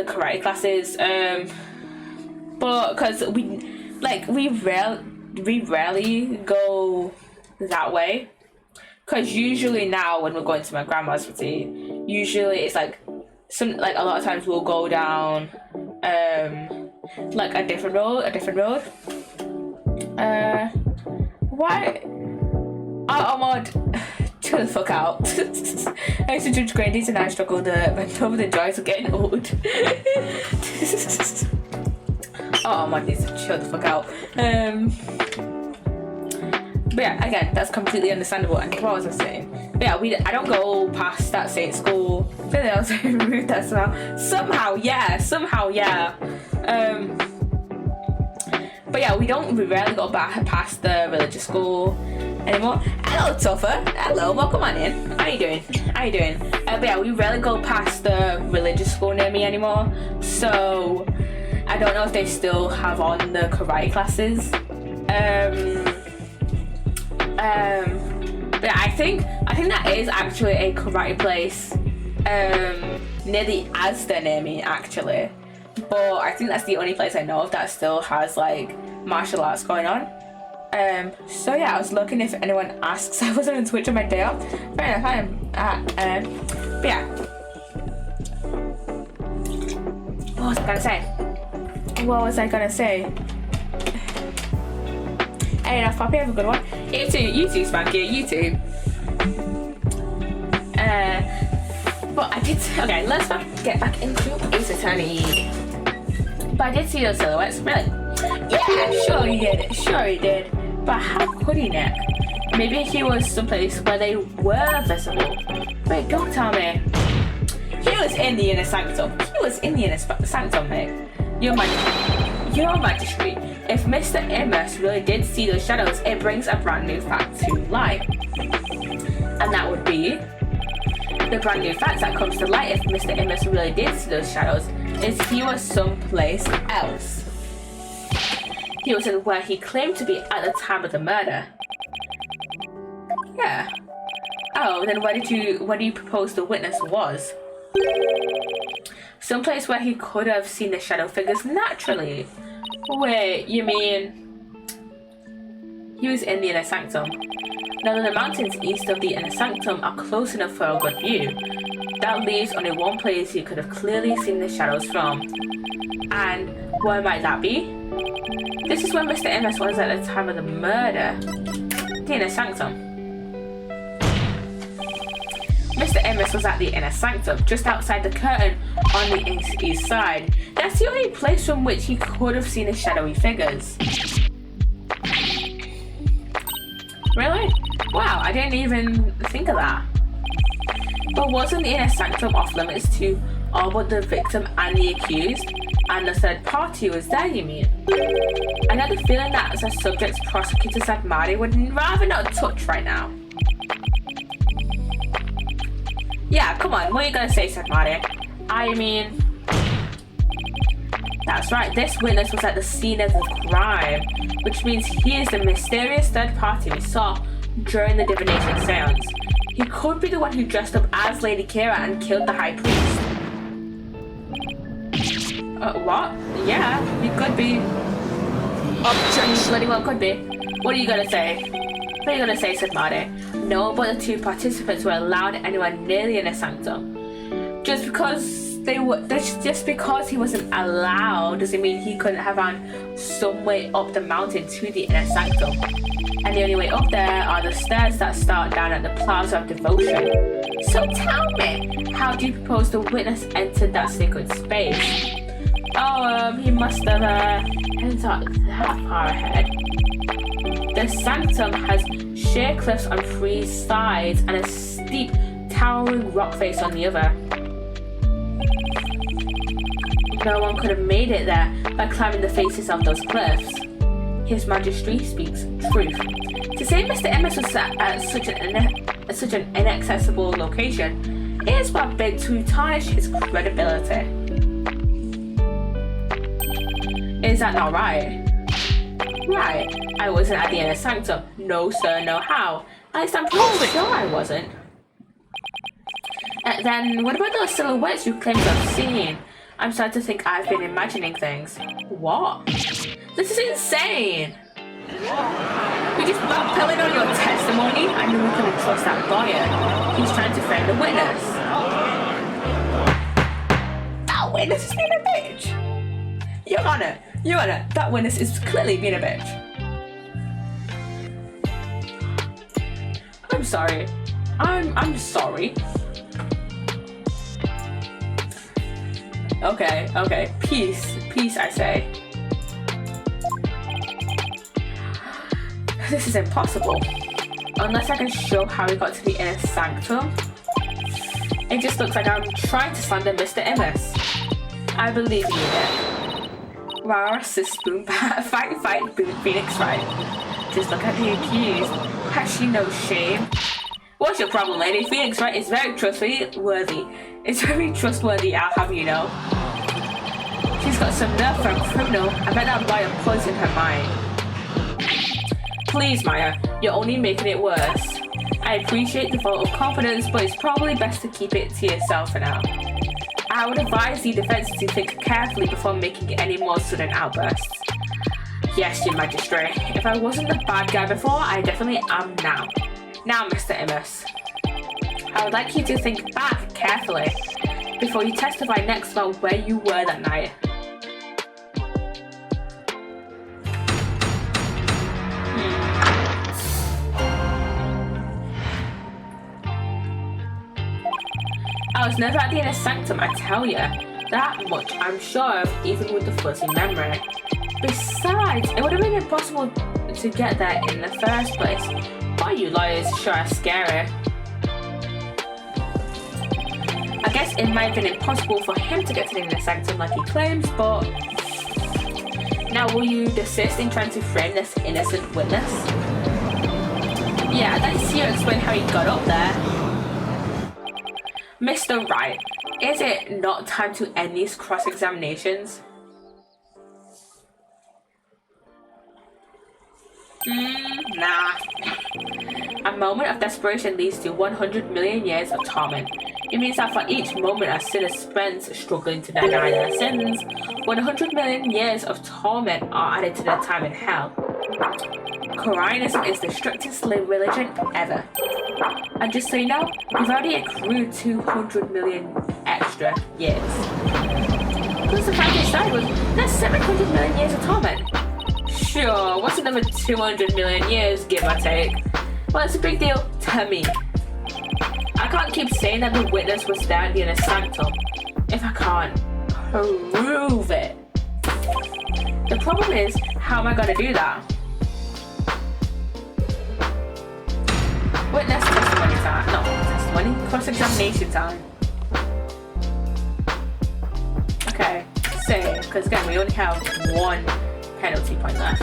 karate classes, but because we rarely go that way, because usually now when we're going to my grandma's routine, usually it's like a lot of times we'll go down like a different road. Why? Oh mod, chill the fuck out. I used to judge gradies and I struggled to bend over the joys of getting old. Oh mod needs to chill the fuck out. But yeah, again, that's completely understandable. And what was I saying? But yeah, I don't go past that same school. I think else I removed that somehow, yeah. But yeah, we rarely go back past the religious school anymore. Hello, Tuffer. Hello, welcome on in. How you doing? But yeah, we rarely go past the religious school near me anymore. So I don't know if they still have on the karate classes. But I think that is actually a karate place near the Asda near me actually. But I think that's the only place I know of that still has like martial arts going on. So yeah, I was looking if anyone asks. I wasn't on Twitch on my day off. Fair enough, I am. But yeah. What was I gonna say? Hey, enough, Poppy, have a good one. You too, Spanky, you too. But I did. Okay, let's get back into Ace Attorney. But I did see those silhouettes, really. Yeah, sure he did. But how could he, Nick? Maybe he was someplace where they were visible. Wait, don't tell me. He was in the inner sanctum. Mate. Your Majesty. If Mr. Immus really did see those shadows, it brings a brand new fact to light. And that would be the brand new fact that comes to light if Mr. Immus really did see those shadows is he was someplace else. He was in where he claimed to be at the time of the murder. Yeah. Oh, then where do you propose the witness was? Someplace where he could have seen the shadow figures naturally. Wait, you mean he was in the inner sanctum? Now the mountains east of the inner sanctum are close enough for a good view. That leaves only one place you could have clearly seen the shadows from. And where might that be? This is where Mr. Immus was at the time of the murder. The inner sanctum. Mr. Immus was at the inner sanctum, just outside the curtain on the east side. That's the only place from which he could have seen the shadowy figures. Really? Wow, I didn't even think of that. But wasn't the inner sanctum off limits to all but the victim and the accused? And the third party was there, you mean? I had the feeling that as a subject's prosecutor Sadmari would rather not touch right now. Yeah, come on, what are you gonna say, Sadmari? I mean, That's right, this witness was at the scene of the crime, which means he is the mysterious third party we saw during the divination seance. He could be the one who dressed up as Lady Kira and killed the High Priest. What? Yeah, he could be. He bloody well could be. What are you gonna say? What are you gonna say, said Marty? No one but the two participants were allowed anywhere near the inner sanctum. Just because he wasn't allowed doesn't mean he couldn't have found some way up the mountain to the inner sanctum. And the only way up there are the stairs that start down at the Plaza of Devotion. So tell me, how do you propose the witness entered that sacred space? Oh, he must have entered that far ahead. The sanctum has sheer cliffs on 3 sides and a steep, towering rock face on the other. No one could have made it there by climbing the faces of those cliffs. His Majesty speaks truth. To say Mr. Emmis was at such an inaccessible location is but big to tarnish his credibility. Is that not right? Right. I wasn't at the inner sanctum. No sir, no how. At least I'm pretty sure I wasn't. Then what about those silhouettes you claim to have seen? I'm starting to think I've been imagining things. What? This is insane! You're just backpedaling on your testimony? I knew we couldn't trust that lawyer. He's trying to frame the witness. That witness is being a bitch! Your Honor, that witness is clearly being a bitch. I'm sorry. I'm sorry. Okay. Peace, I say. This is impossible. Unless I can show how we got to the inner sanctum. It just looks like I'm trying to slander Mr. Emmis. I believe you, Nick. Rara, sis, boom, fight, Phoenix, right? Just look at the accused. Has she no shame? What's your problem, lady? Phoenix, right, is very trustworthy. It's very trustworthy, I'll have you know. She's got some nerve for a criminal. I bet that lawyer poisoned her mind. Please, Maya, you're only making it worse. I appreciate the vote of confidence, but it's probably best to keep it to yourself for now. I would advise the defense to think carefully before making any more sudden outbursts. Yes, Your Majesty. If I wasn't the bad guy before, I definitely am now. Now, Mr. Emmis, I would like you to think back carefully before you testify next about where you were that night. I was never at the inner sanctum, I tell you. That much I'm sure of, even with the fuzzy memory. Besides, it would have been impossible to get there in the first place. Why you lawyers sure are scary. I guess it might have been impossible for him to get to the inner sanctum like he claims, but... Now will you desist in trying to frame this innocent witness? Yeah, I'd like to see you explain how he got up there. Mr. Wright, is it not time to end these cross-examinations? Nah. A moment of desperation leads to 100 million years of torment. It means that for each moment a sinner spends struggling to deny their sins, 100 million years of torment are added to their time in hell. Quarianism is the strictest religion ever. And just so you know, we've already accrued 200 million extra years. Plus the fact they started with, that's 700 million years of torment. Sure, what's another 200 million years, give or take? Well, it's a big deal to me. I can't keep saying that the witness was there at the inner sanctum if I can't prove it. The problem is, how am I gonna do that? Witness testimony time. No, testimony. Cross-examination time. Okay, same. Because again, we only have one penalty point left.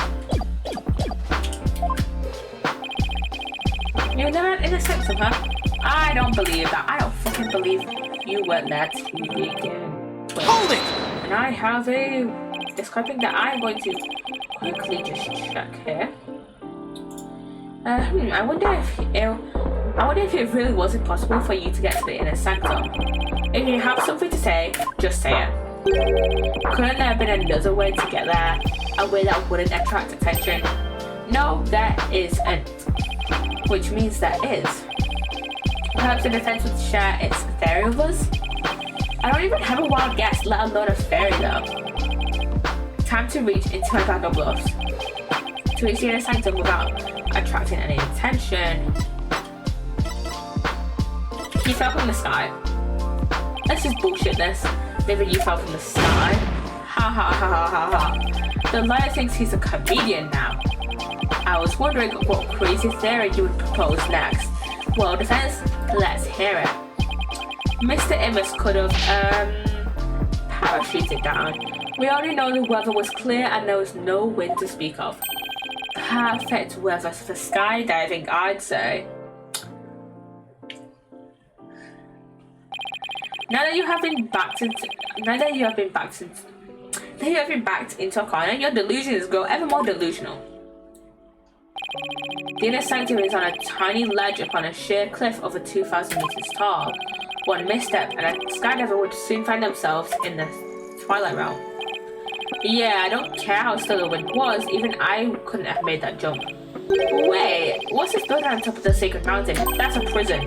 You're not in a sanctum, huh? I don't believe that. I don't fucking believe you weren't there to begin with.
Hold it!
And I have a describing that I'm going to quickly just check here. I wonder if it really wasn't possible for you to get to the inner sanctum. If you have something to say, just say it. Couldn't there have been another way to get there? A way that wouldn't attract attention? No, there isn't. Which means there is. Perhaps the defense would share its theory with us? I don't even have a wild guess, let alone a theory though. Time to reach into my bag of gloves. To reach the inner sanctum without attracting any attention. He fell from the sky. Let's just bullshit this. Maybe you fell from the sky. Ha ha ha ha ha ha. The liar thinks he's a comedian now. I was wondering what crazy theory you would propose next. Well, defense, let's hear it. Mr. Immus could have, parachuted down. We already know the weather was clear and there was no wind to speak of. Perfect weather for skydiving, I'd say. Now that you have been backed into a corner, your delusions grow ever more delusional. The inner sanctum is on a tiny ledge upon a sheer cliff over 2,000 meters tall. One misstep and a skydiver would soon find themselves in the twilight realm. Yeah, I don't care how still the wind was, even I couldn't have made that jump. Wait, what's this building on top of the sacred mountain? That's a prison.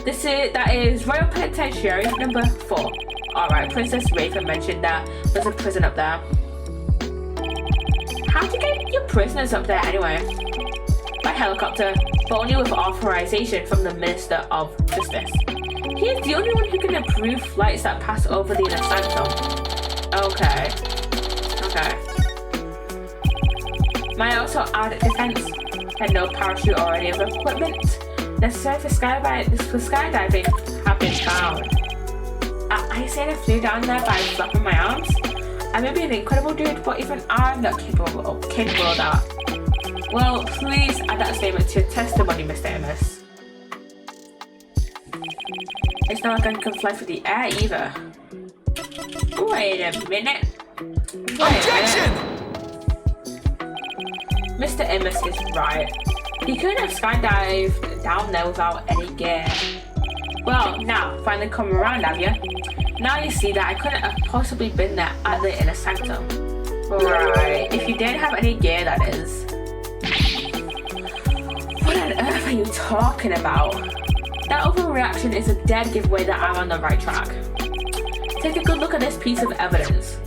That is Royal Penitentiary number 4. Alright, Princess Raven mentioned that there's a prison up there. How'd you get your prisoners up there anyway? By helicopter, but only with authorization from the Minister of Justice. He is the only one who can approve flights that pass over the inner sanctum. Okay. My also added defense. Had no parachute or any other equipment necessary for skydiving have been found. I said I flew down there by flapping my arms. I may be an incredible dude, but even I'm not capable of that. Well, please add that statement to your testimony, Mr. Immus. It's not like I can fly through the air either. Wait a minute.
Objection!
Mr. Immus is right. He couldn't have skydived down there without any gear. Well, now, finally come around, have you? Now you see that I couldn't have possibly been there at the inner sanctum. Right, if you didn't have any gear, that is. What on earth are you talking about? That overreaction is a dead giveaway that I'm on the right track. Take a good look at this piece of evidence.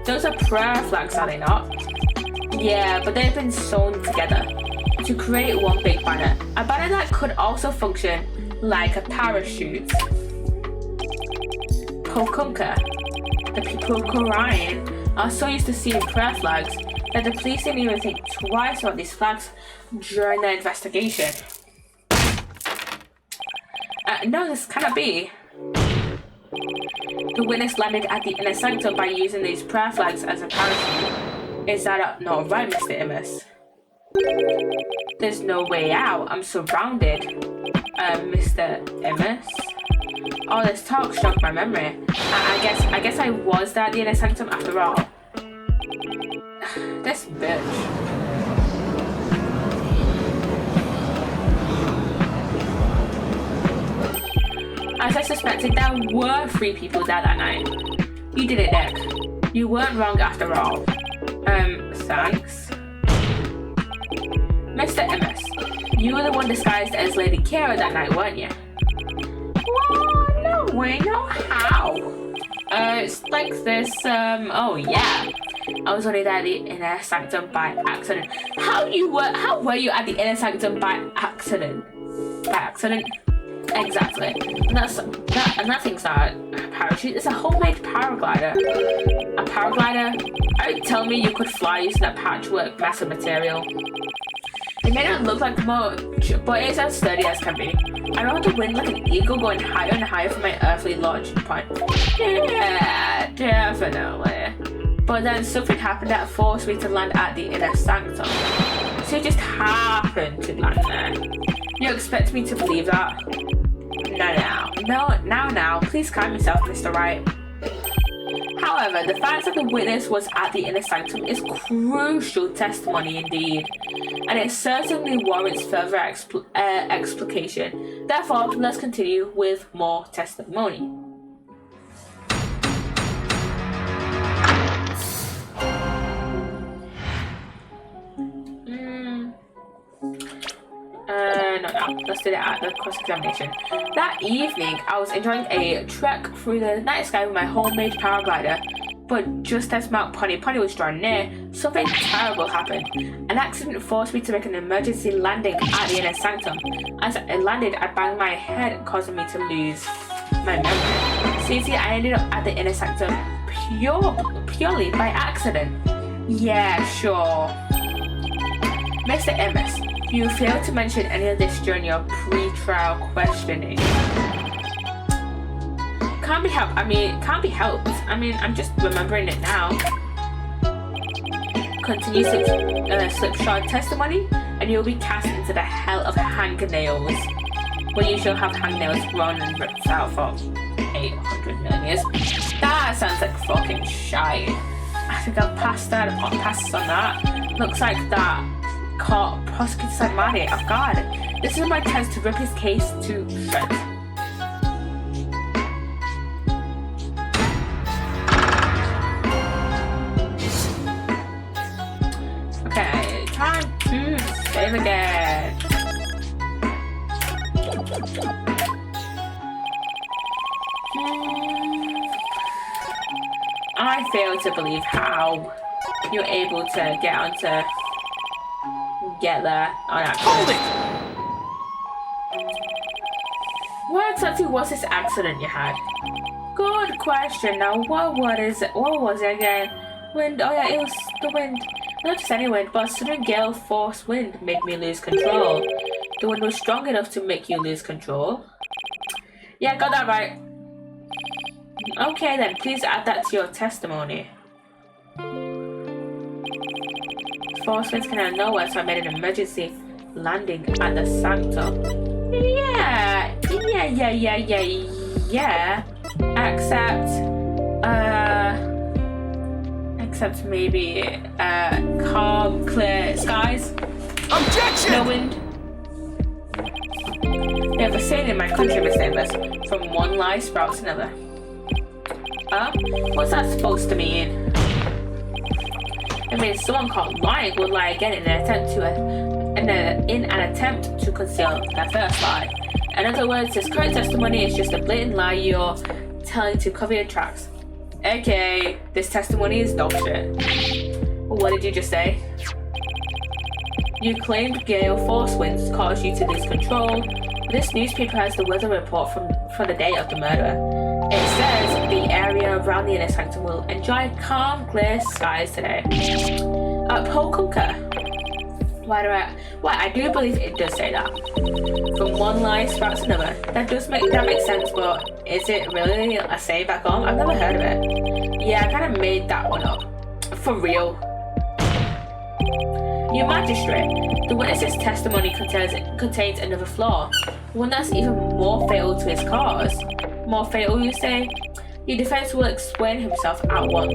Those are prayer flags, are they not? Yeah, but they've been sewn together to create one big banner. A banner that could also function like a parachute. Pokunka, the people of Korean, are so used to seeing prayer flags that the police didn't even think twice about these flags during their investigation. No, this cannot be. The witness landed at the inner sanctum by using these prayer flags as a parachute. Is that not right, Mr. Immus? There's no way out. I'm surrounded. Mr. Immus? All this talk shocked my memory. I guess I was there at the inner sanctum after all. This bitch. As I suspected, there were 3 people there that night. You did it, Nick. You weren't wrong after all. Thanks. Mr. Immus, you were the one disguised as Lady Kira that night, weren't you? What? No way, no how. It's like this, oh yeah. I was only there at the inner sanctum by accident. How were you at the inner sanctum by accident? By accident? Exactly. And that thing's not a parachute, it's a homemade paraglider. A paraglider? Are you telling me you could fly using that patchwork mess of material? It may not look like much, but it's as sturdy as can be. I rode the wind like an eagle going higher and higher from my earthly launching point. Yeah, definitely. But then something happened that forced me to land at the inner sanctum. So you just happened to land there. You expect me to believe that? Now, please calm yourself, Mr. Wright. However, the fact that the witness was at the inner sanctum is crucial testimony indeed, and it certainly warrants further explication. Therefore, let's continue with more testimony. No, let's do that at the cross-examination. That evening, I was enjoying a trek through the night sky with my homemade paraglider, but just as Mount Pony was drawing near, something terrible happened. An accident forced me to make an emergency landing at the inner sanctum. As I landed, I banged my head, causing me to lose my memory. So you see, I ended up at the inner sanctum purely by accident. Yeah, sure. Mr. Amos, you failed to mention any of this during your pre-trial questioning. Can't be helped. I'm just remembering it now. Continue slipshod testimony, and you'll be cast into the hell of hangnails, where you shall have hangnails grown and ripped out for 800 million years. That sounds like fucking shite. I think I'll pass on that. Looks like that court prosecutor said Manny off guard. This is my chance to rip his case to shreds. Okay, time to save again. I fail to believe how you're able to get there on accident.
Hold it!
What exactly was this accident you had? Good question. Now, what was it again? Wind. Oh yeah, it was the wind. Not just any wind, but a sudden gale force wind made me lose control. The wind was strong enough to make you lose control. Yeah, got that right. Okay then, please add that to your testimony. Force winds came out of nowhere, so I made an emergency landing at the sanctum. Yeah. Except maybe calm, clear skies.
Objection!
No wind. We have a saying in my country, Miss Amos, from one lie sprouts another. What's that supposed to mean? It means someone caught lying would lie again in an attempt to conceal their first lie. In other words, this current testimony is just a blatant lie you're telling to cover your tracks. Okay, this testimony is dog shit. What did you just say? You claimed gale force winds caused you to lose control. This newspaper has the weather report from the day of the murder. It says the area around the inner sanctum will enjoy calm, clear skies today. Polkunka. I do believe it does say that. From one lie sprouts another. That makes sense, but is it really a saying back home? I've never heard of it. Yeah, I kind of made that one up. For real. Your magistrate, the witness's testimony contains another flaw. One that's even more fatal to his cause. More fatal, you say? Your defense will explain himself at once.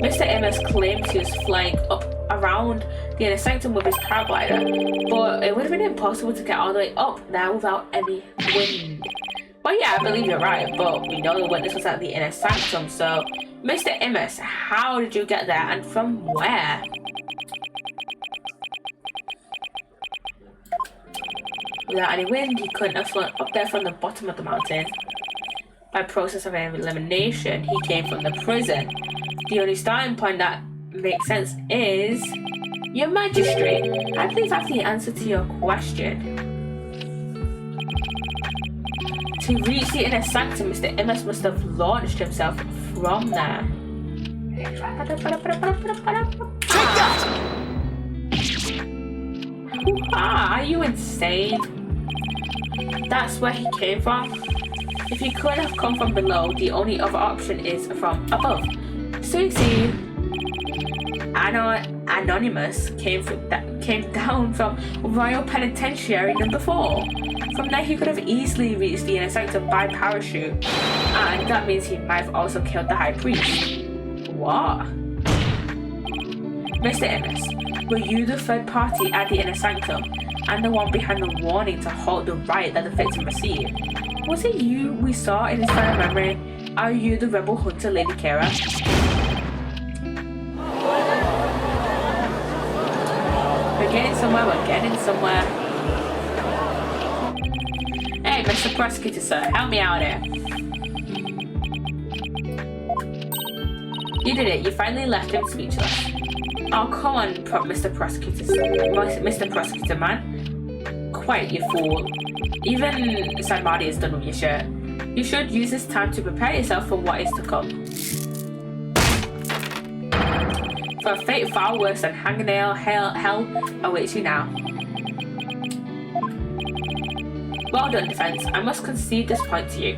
Mr. Amos claims he was flying up around the inner sanctum with his paraglider, but it would have been impossible to get all the way up there without any wind. Well, yeah, I believe you're right, but we know the witness was at the inner sanctum, so Mr. Amos, how did you get there and from where? Without any wind, he couldn't have flown up there from the bottom of the mountain. By process of elimination, he came from the prison. The only starting point that makes sense is your magistrate. I believe that's the answer to your question. To reach the inner sanctum, Mr. Amos must have launched himself from there.
Take that!
Are you insane? That's where he came from? If he could have come from below, the only other option is from above. So you see, Anonymous came down from Royal Penitentiary number 4. From there, he could have easily reached the inner sanctum by parachute, and that means he might have also killed the High Priest. What? Mr. Innes, were you the third party at the inner sanctum and the one behind the warning to halt the riot that the victim received? Was it you we saw in his final memory? Are you the rebel hunter, Lady Kara? We're getting somewhere. Hey, Mr. Prosecutor, sir, help me out here. You did it. You finally left him speechless. Oh, come on, Mr. Prosecutor, man. Quiet, you fool. Even Sanmadi is done with your shirt. You should use this time to prepare yourself for what is to come. For a fate far worse than hangnail, hell awaits you now. Well done, defense. I must concede this point to you.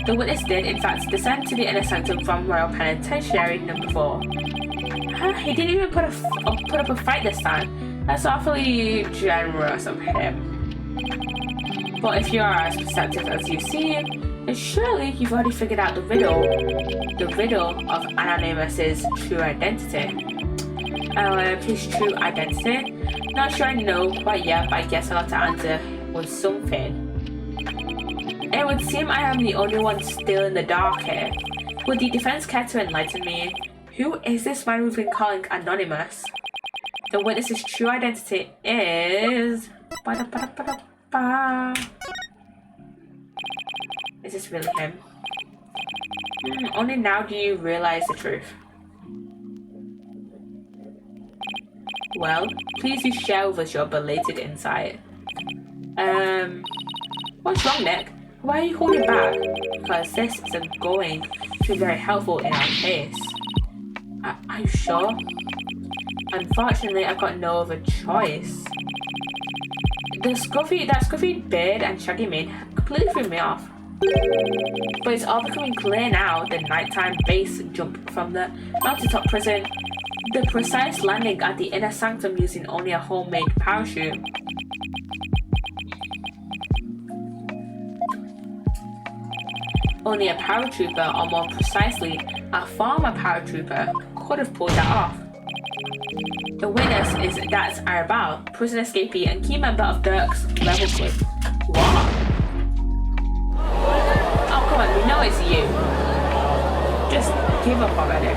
The witness did, in fact, descend to the inner sanctum from Royal Penitentiary number 4. He didn't even put up a fight this time. That's awfully generous of him. But if you are as perceptive as you seem, then surely you've already figured out the riddle of Anonymous's true identity. His true identity? Not sure I know quite yet, but I guess I'll have to answer with something. It would seem I am the only one still in the dark here. Would the defense care to enlighten me? Who is this man we've been calling Anonymous? The witness's true identity is... Is this really him? Only now do you realize the truth. Well, please do share with us your belated insight. What's wrong, Nick? Why are you holding back? Because this isn't going to be very helpful in our case. Are you sure? Unfortunately, I've got no other choice. That scruffy beard and shaggy mane completely threw me off. But it's all becoming clear now. The nighttime base jump from the mountaintop prison, the precise landing at the inner sanctum using only a homemade parachute. Only a paratrooper, or more precisely, a former paratrooper, could have pulled that off. The witness is Dats Arabal, prison escapee and key member of Dirk's rebel group. What? Oh, come on, we know it's you. Just give up already.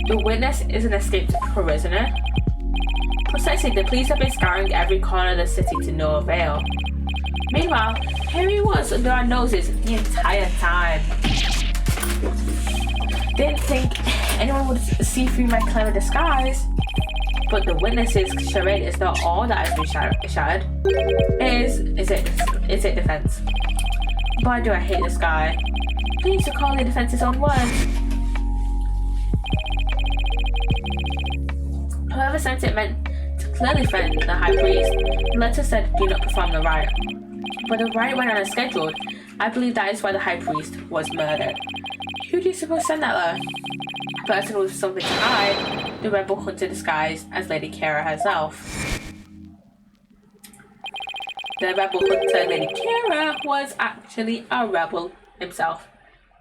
The witness is an escaped prisoner? Precisely, the police have been scouring every corner of the city to no avail. Meanwhile, here he was under our noses the entire time. Didn't think anyone would see through my clever disguise. But the witness's charade is not all that has been shattered. Is it defense? Boy, do I hate this guy. Please recall the defense's own words. Whoever sent it meant to clearly threaten the high priest. The letter said, do not perform the rite. But the rite went unscheduled. I believe that is why the high priest was murdered. Who do you suppose sent that letter? A person with something to hide, the rebel hunter disguised as Lady Kara herself. The rebel hunter, Lady Kara, was actually a rebel himself.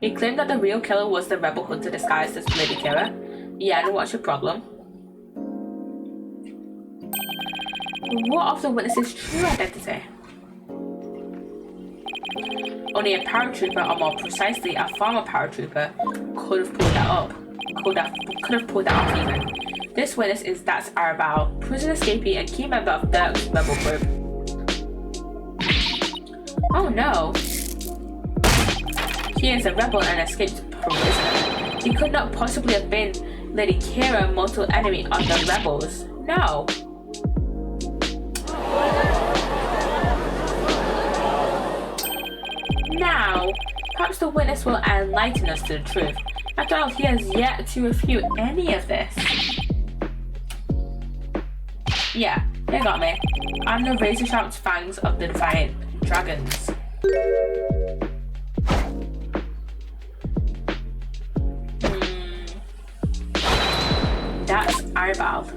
He claimed that the real killer was the rebel hunter disguised as Lady Kara. Yeah, and what's your problem? What of the witness's true identity? Only a paratrooper, or more precisely, a former paratrooper, could have pulled that up. Could have pulled that off even. This witness is Dats Arabal, prison escapee and key member of Dirk's rebel group. Oh no! He is a rebel and escaped prisoner. He could not possibly have been Lady Kara, mortal enemy of the rebels. No! Now, perhaps the witness will enlighten us to the truth. After all, he has yet to refute any of this. Yeah, they got me. I'm the razor-sharp fangs of the defiant dragons. That's Arabal.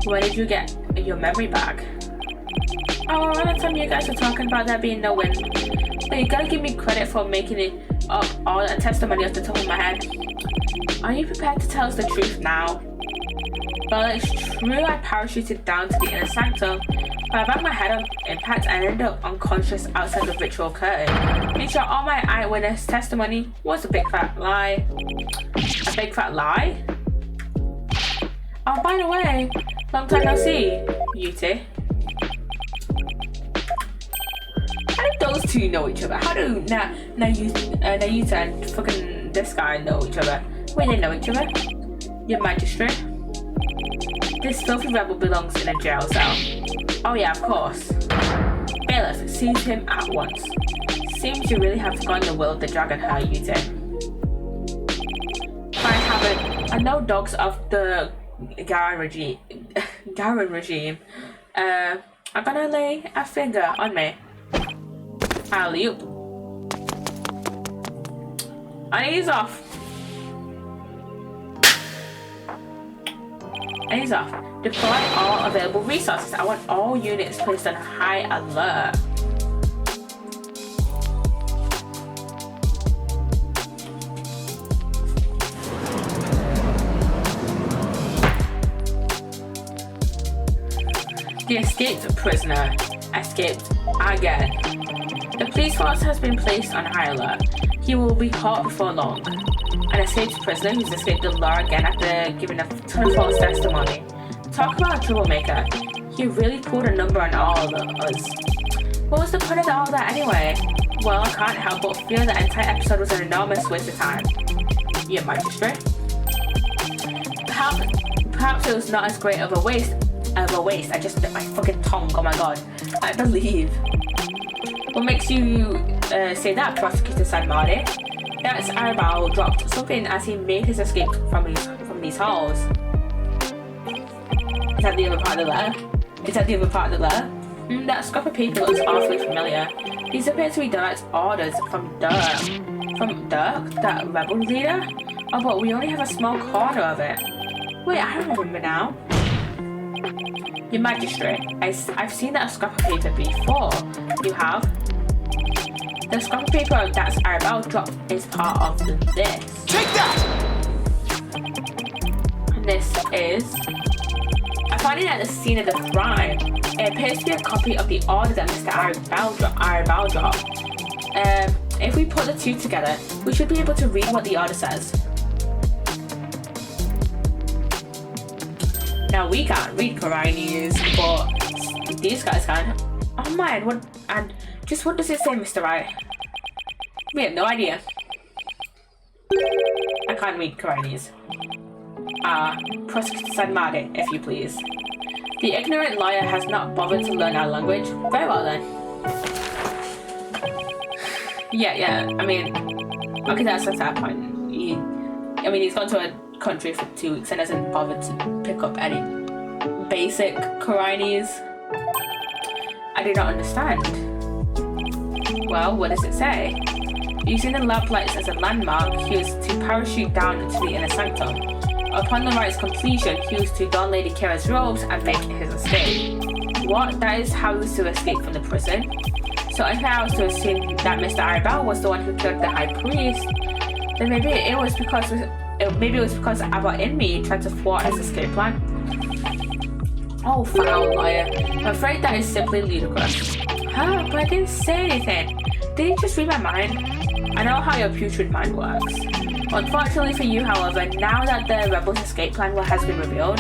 Where did you get your memory back? Oh, around the time you guys were talking about there being no win. But you gotta give me credit for making it up all that testimony off the top of my head. Are you prepared to tell us the truth now? Well, it's true I parachuted down to the inner sanctum, but I banged my head on impact and ended up unconscious outside the ritual curtain. In short, all my eyewitness testimony was a big fat lie. A big fat lie? Oh, by the way, long time no see, Yuti. How do those two know each other? How do Nayuta and fucking this guy know each other? Wait, they know each other? Your magistrate? This filthy rebel belongs in a jail cell. Oh yeah, of course. Bailiff, seize him at once. Seems you really have forgotten the will of the dragon, huh, Yuti? I haven't. I know dogs of the Garen regime. I'm gonna lay a finger on me. Alley-oop. And he's off. And he's off. Deploy all available resources. I want all units placed on high alert. The escaped prisoner escaped again. The police force has been placed on high alert. He will be caught before long. An escaped prisoner who's escaped the law again after giving a ton of false testimony. Talk about a troublemaker. He really pulled a number on all of us. What was the point of all that anyway? Well, I can't help but feel the entire episode was an enormous waste of time. Your magistrate? Perhaps it was not as great of a waste. I just bit my fucking tongue, oh my god. I believe. What makes you say that, Prosecutor Sanmari? That's Arabal dropped something as he made his escape from these halls. Is that the other part of the letter? That scrap of paper looks awfully familiar. These appear to be Dirk's orders from Dirk. From Dirk, that rebel leader? Oh, but we only have a small corner of it. Wait, I remember now. Your magistrate, I've seen that scrap of paper before. You have? The scrap of paper that's Arabelle dropped is part of this.
Take that!
And this is... I found it at the scene of the crime. It appears to be a copy of the order that Mr. Arabelle dropped. If we put the two together, we should be able to read what the order says. Now we can't read Chinese, but these guys can. Oh man, what does it say, Mr. Wright? We have no idea. I can't read Chinese. Prosecutor Sanmari, if you please. The ignorant lawyer has not bothered to learn our language. Very well then. Yeah, I mean, okay, that's a fair point. He's gone to a country for 2 weeks and hasn't bothered to pick up any basic Chinese. I do not understand. Well, what does it say? Using the lamplights as a landmark, he was to parachute down into the inner sanctum. Upon the right's completion, he was to don Lady Kira's robes and make his escape. What? That is how he was to escape from the prison? So if I was to assume that Mr. Arabelle was the one who killed the High Priest, then maybe it was because Abbot Inmi tried to thwart his escape plan. Oh, foul lawyer. I'm afraid that is simply ludicrous. Huh, but I didn't say anything. Did you just read my mind? I know how your putrid mind works. Unfortunately for you, however, now that the rebels' escape plan has been revealed,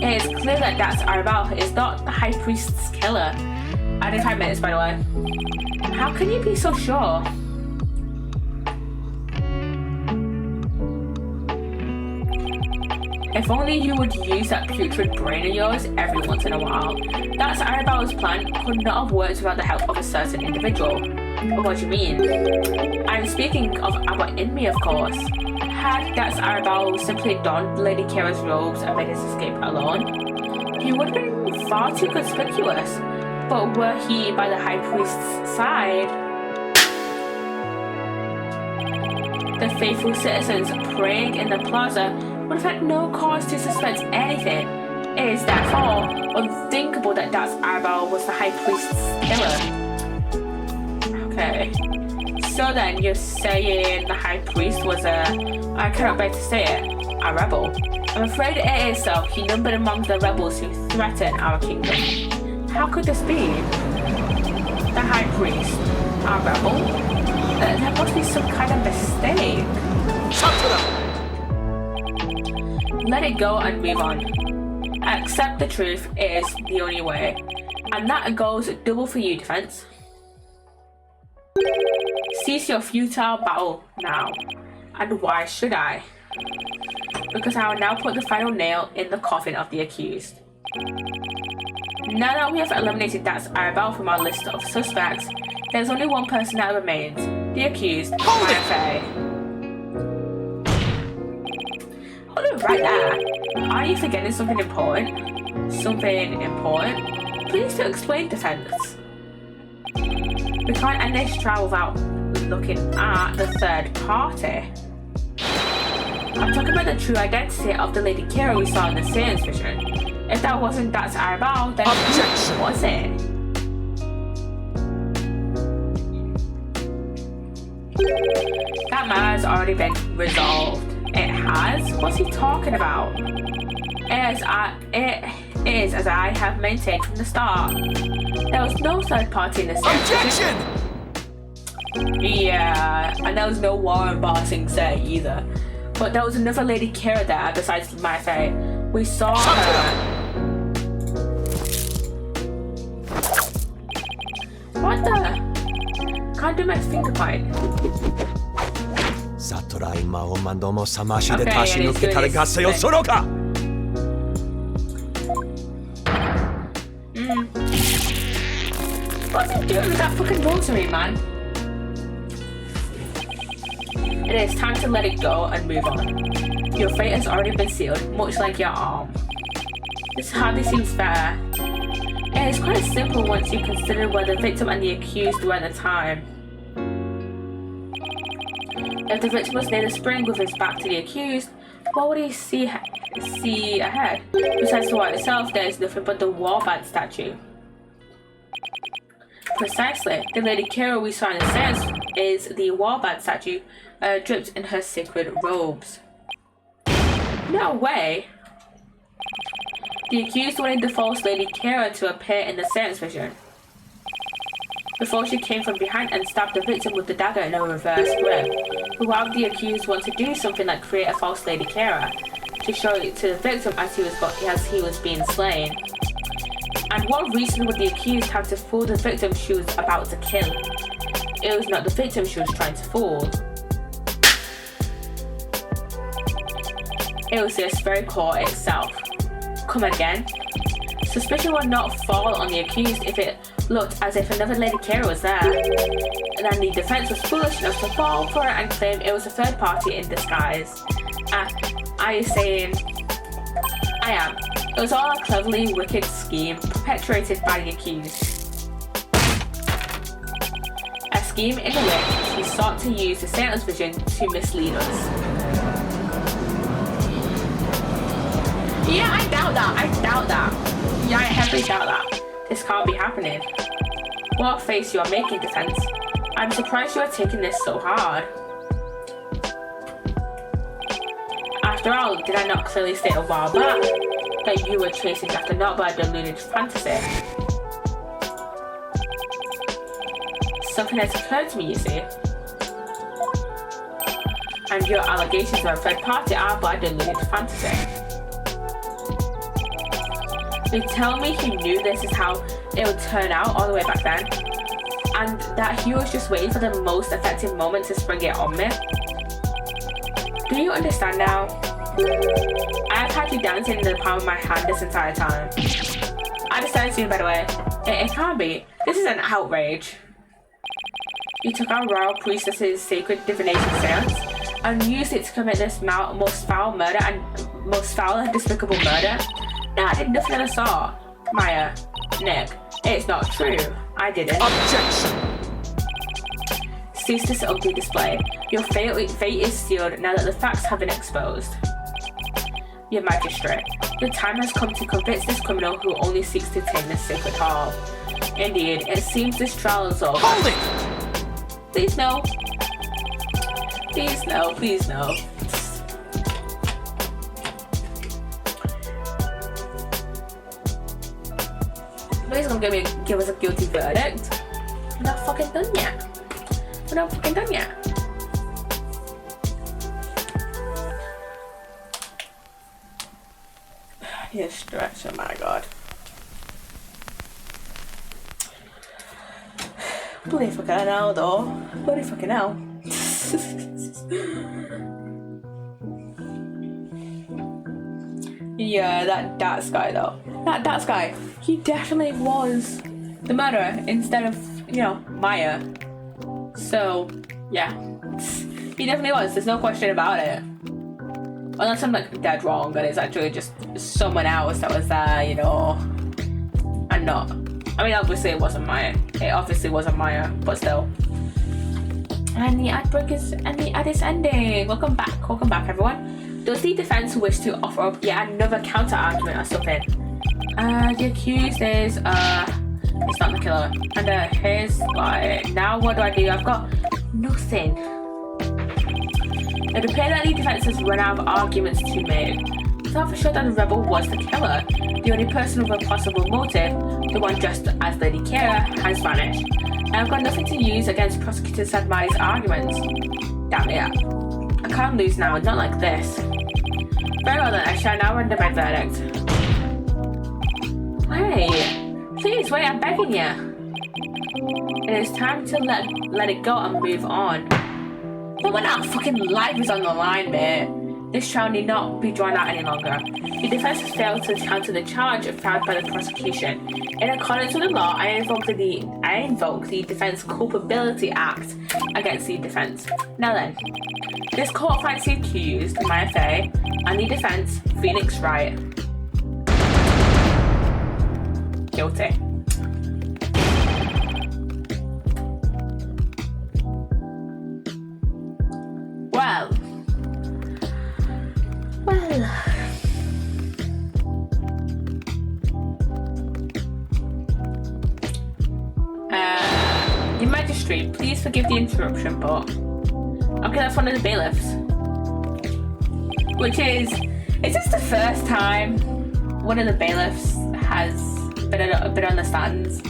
it is clear that Dax Arabelle is not the High Priest's killer. I did 5 minutes, by the way. How can you be so sure? If only you would use that putrid brain of yours every once in a while. Dax Arabelle's plan could not have worked without the help of a certain individual. What do you mean? I'm speaking of Abbot Inmi, of course. Had Dax Arabelle simply donned Lady Kira's robes and made his escape alone, he would have been far too conspicuous. But were he by the High Priest's side, the faithful citizens praying in the plaza would have had no cause to suspect anything. It is therefore unthinkable that Arabelle was the High Priest's killer. Okay. So then you're saying the High Priest was I cannot bear to say it, a rebel. I'm afraid it is so. He numbered among the rebels who threaten our kingdom. How could this be? The High Priest, a rebel? There must be some kind of mistake. Let it go and move on. Accept the truth is the only way. And that goes double for you, Defense. Cease your futile battle now. And why should I? Because I will now put the final nail in the coffin of the accused. Now that we have eliminated Arabelle from our list of suspects, there's only one person that remains. The accused, Maya Fey. Hold it right there. Are you forgetting something important? Something important? Please do explain, Defense. We can't end this trial without looking at the third party. I'm talking about the true identity of the Lady Kira we saw in the Satan's vision. If that wasn't Arabelle, then
Objection.
who was it? That matter's already been resolved. It has? What's he talking about? It is as I have maintained from the start. There was no third party in the
Objection!
Yeah, and there was no Warren Barsing there either. But there was another Lady Kira there besides my Faye. We saw her. What the? Can't do my finger point. What's he doing with that fucking rosary, man? It is time to let it go and move on. Your fate has already been sealed, much like your arm. This hardly seems fair. It is quite simple once you consider where the victim and the accused were at the time. If the victim was near the spring with his back to the accused, what would he see ahead? Besides the water itself, there is nothing but the warband statue. Precisely. The Lady Kira we saw in the sense is the warband statue, dripped in her sacred robes. No way! The accused wanted the false Lady Kira to appear in the Satan's vision. Before she came from behind and stabbed the victim with the dagger in a reverse grip. But why would the accused want to do something like create a false Lady Kira? To show it to the victim as he was being slain. And what reason would the accused have to fool the victim she was about to kill? It was not the victim she was trying to fool. It was this very core itself. Come again? Suspicion would not fall on the accused if it looked as if another Lady Kira was there. And then the defense was foolish enough to fall for it and claim it was a third party in disguise. Are you saying? I am. It was all a cleverly wicked scheme perpetrated by the accused. A scheme in which he sought to use the Satan's vision to mislead us. Yeah, I doubt that. Yeah, I heavily doubt that. This can't be happening. What face you are making, Defense. I'm surprised you are taking this so hard. After all, did I not clearly state a while back that you were chasing after not by a deluded fantasy? Something has occurred to me, you see. And your allegations of a third party are but a deluded fantasy. You tell me he knew this is how it would turn out all the way back then, and that he was just waiting for the most effective moment to spring it on me? Do you understand now? I've had you dancing in the palm of my hand this entire time. I understand soon, by the way. It can't be. This is an outrage. You took our royal priestess's sacred divination seance and used it to commit this most foul and despicable murder? No, I did nothing of the sort. Maya, Nick, it's not true. I didn't.
Objection!
Cease this ugly display. Your fate is sealed now that the facts have been exposed. Your Majesty, the time has come to convince this criminal who only seeks to tame the sacred hall. Indeed, it seems this trial is over.
Hold it!
Please no. Please no, please no. Nobody's gonna give us a guilty verdict. We're not fucking done yet. We're not fucking done yet. You're stretch, oh my god. Bloody fucking hell though. Bloody fucking hell. Yeah, that guy though. That guy. He definitely was the murderer instead of, you know, Maya. So, yeah. He definitely was. There's no question about it. Unless I'm like dead wrong and it's actually just someone else that was there, you know. And not. I mean, obviously it wasn't Maya. It obviously wasn't Maya, but still. And the ad break is, and the ad is ending. Welcome back everyone. Does the defense wish to offer up yet another counter argument or something? The accused is, it's not the killer. And here's why. Now what do I do? I've got nothing. It appears that the defense has run out of arguments to make. It's not for sure that the rebel was the killer. The only person with a possible motive, the one dressed as Lady Kira, has vanished. And I've got nothing to use against Prosecutor Sadmari's arguments. Damn it. I can't lose now, not like this. Very well then, I shall now render my verdict. Wait. Please, wait, I'm begging you. It is time to let it go and move on. But when our fucking life is on the line, mate, this trial need not be drawn out any longer. The defense has failed to counter the charge found by the prosecution. In accordance with the law, I invoke the Defense Culpability Act against the defense. Now then, this court finds the accused, Maya Fey, and the defense, Phoenix Wright, guilty. Well. Your Majesty, please forgive the interruption, but okay, that's one of the bailiffs. Which is this the first time one of the bailiffs has been on the stands?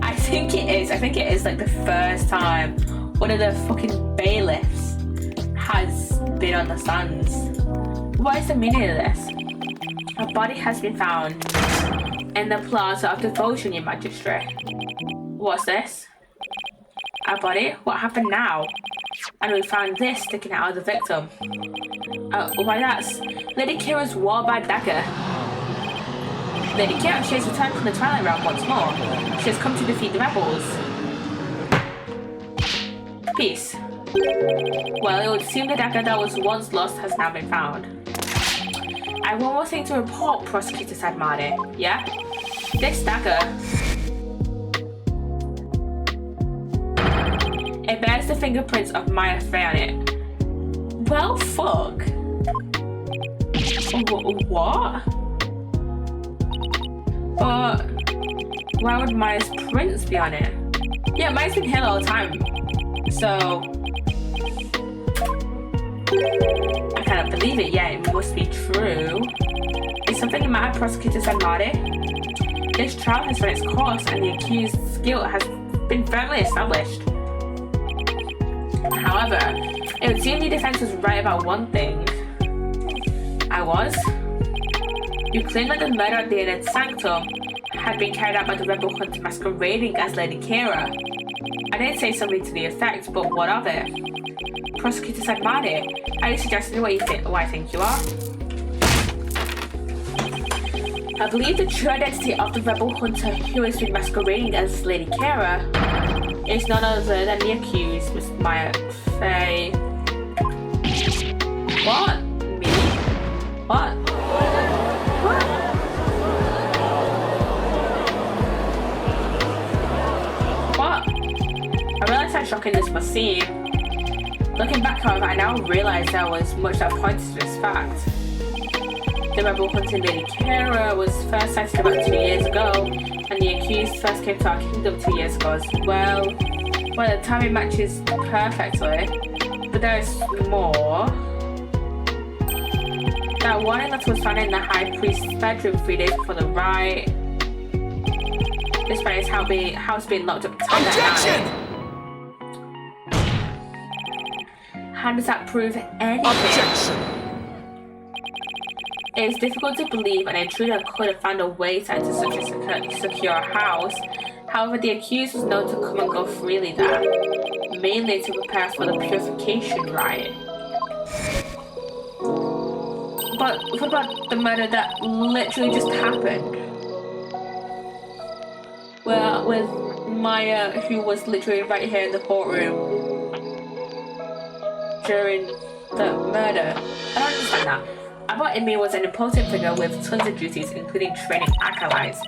I think it is. I think it is like the first time one of the fucking bailiffs has been on the stands. What is the meaning of this? A body has been found in the Plaza of Devotion, Your Majesty. What's this? A body? What happened now? And we found this sticking out of the victim. Why that's Lady Kira's warband dagger. Lady Kira, she has returned from the Twilight Realm once more. She has come to defeat the rebels. Peace. Well, it would seem the dagger that was once lost has now been found. I have one more thing to report, Prosecutor Sadmari. Yeah? This dagger. It bears the fingerprints of Maya Fey on it. Well, fuck. What? But why would Maya's prints be on it? Yeah, Maya's been here all the time. So I cannot believe it yet. It must be true. Is something the matter, Prosecutor Sadmari? This trial has run its course and the accused's guilt has been firmly established. However, it would seem the defense was right about one thing. I was? You claim that the murder at the Inner Sanctum had been carried out by the rebel hunter masquerading as Lady Kira. I didn't say something to the effect, but what of it? Prosecutor Sadmari, are you suggesting what I think you are? I believe the true identity of the rebel hunter who has been masquerading as Lady Kira is none other than the accused, Miss Maya Fey. What? Me? What? What? What? I realize how shocking this must seem. Looking back, however, I now realize there was much that pointed to this fact. The rebel hunting Lady Kira was first sighted about 2 years ago, and the accused first came to our kingdom 2 years ago as well. Well, the timing matches perfectly, but there is more. That warning letter was found in the High Priest's bedroom 3 days before the riot. Despite his house being locked up tight at
Objection!
night. How does that prove anything?
Objection!
It is difficult to believe an intruder could have found a way to enter such a secure house. However, the accused was known to come and go freely there, mainly to prepare for the purification riot. But what about the murder that literally just happened? Well, with Maya, who was literally right here in the courtroom during the murder. I don't understand that. Abbot Imi was an important figure with tons of duties, including training acolytes.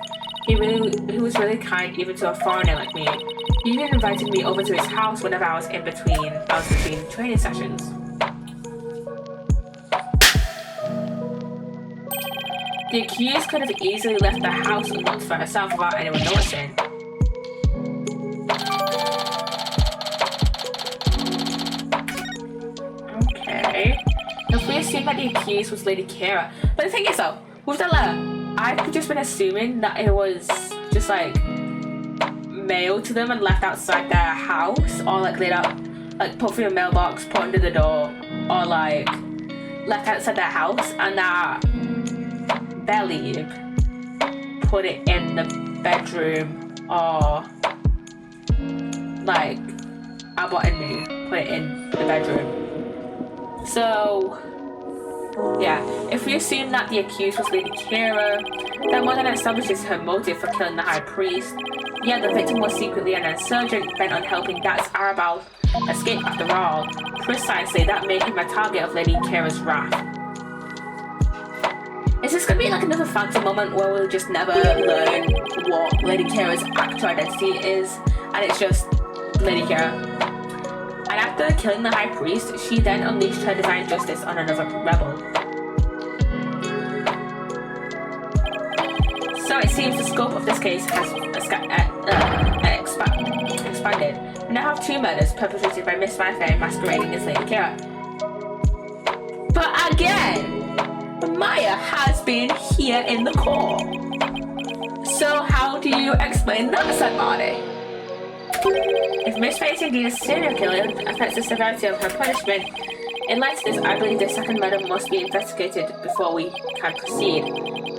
He was really kind even to a foreigner like me. He even invited me over to his house whenever I was between training sessions. The accused could have easily left the house unlocked for herself without anyone noticing. Okay. If we assume that the accused was Lady Kira, but the thing is though, with the letter, I've just been assuming that it was just like mailed to them and left outside their house, or like laid out, like put through a mailbox, put under the door, or like left outside their house, and that Belly put it in the bedroom, or like Abbott and me put it in the bedroom. So yeah, if we assume that the accused was Lady Kira, that more than establishes her motive for killing the High Priest. Yeah, the victim was secretly an insurgent bent on helping Dax Arabal escape after all. Precisely, that made him a target of Lady Kira's wrath. Is this gonna be like another Phantom moment where we'll just never learn what Lady Kira's actual identity is, and it's just Lady Kira? And after killing the High Priest, she then unleashed her divine justice on another rebel. So it seems the scope of this case has expanded. We now have 2 murders perpetrated by Miss Mayfair masquerading as Lady Kira. But again, Maya has been here in the court. So how do you explain that, Sadmani? If Miss Faye is indeed a serial killer, it affects the severity of her punishment. In light of this, I believe the second murder must be investigated before we can proceed.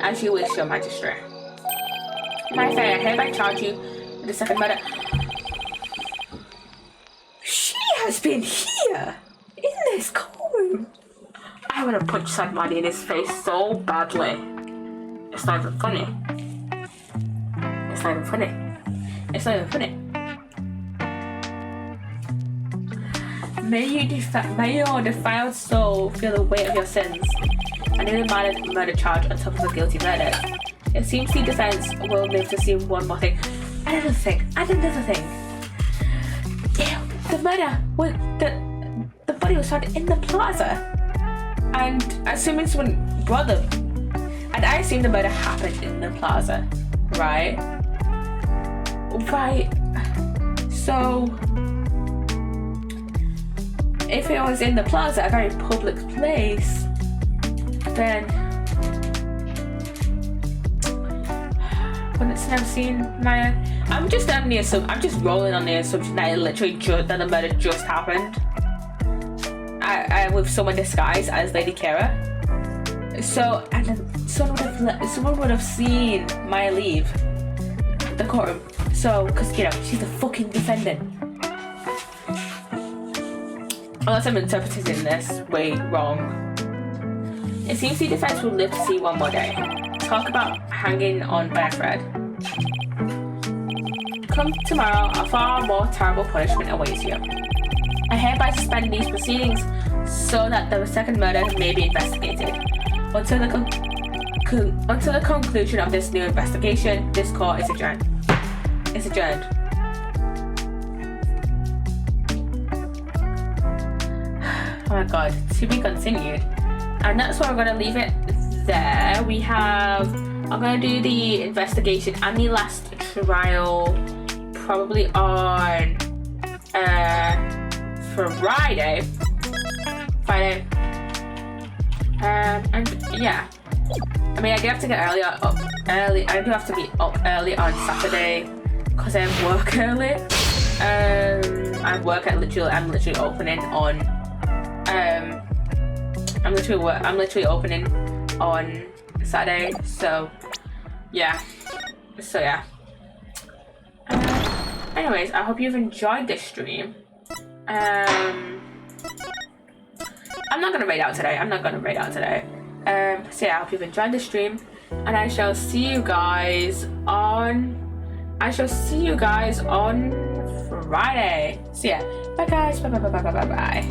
As you wish, Your Majesty. My Faye, I hereby charge you with the second murder. She has been here in this courtroom. I want to punch Sadmani in his face so badly. It's not even funny. It's not even funny. It's not even funny. May your defiled soul feel the weight of your sins. A newly murder charge on top of a guilty murder. It seems the defense will live to see one more thing. Another thing. Ew, the murder was the body was found in the plaza. And assuming someone brought them. And I assume the murder happened in the plaza. Right? Right. So if it was in the plaza, a very public place, then wouldn't have seen Maya. I'm just rolling on the assumption that it literally that the murder just happened. I with someone disguised as Lady Kira. So and then someone would have seen Maya leave the courtroom. So because she's a fucking defendant. Unless I'm interpreting this way wrong. It seems the defense will live to see one more day. Talk about hanging on by a thread. Come tomorrow, a far more terrible punishment awaits you. I hereby suspend these proceedings so that the second murder may be investigated. Until the conclusion of this new investigation, this court is adjourned. It's adjourned. Oh my god, to be continued. And that's where we're going to leave it there. We have, I'm gonna do the investigation and the last trial probably on Friday. And yeah, I mean, I do have to get early. I do have to be up early on Saturday because I work early. I work at I'm literally opening on. I'm literally opening on Saturday. So yeah. Anyways, I hope you've enjoyed this stream. I'm not gonna raid out today. So yeah, I hope you've enjoyed the stream, and I shall see you guys on Friday. So yeah, bye guys. Bye.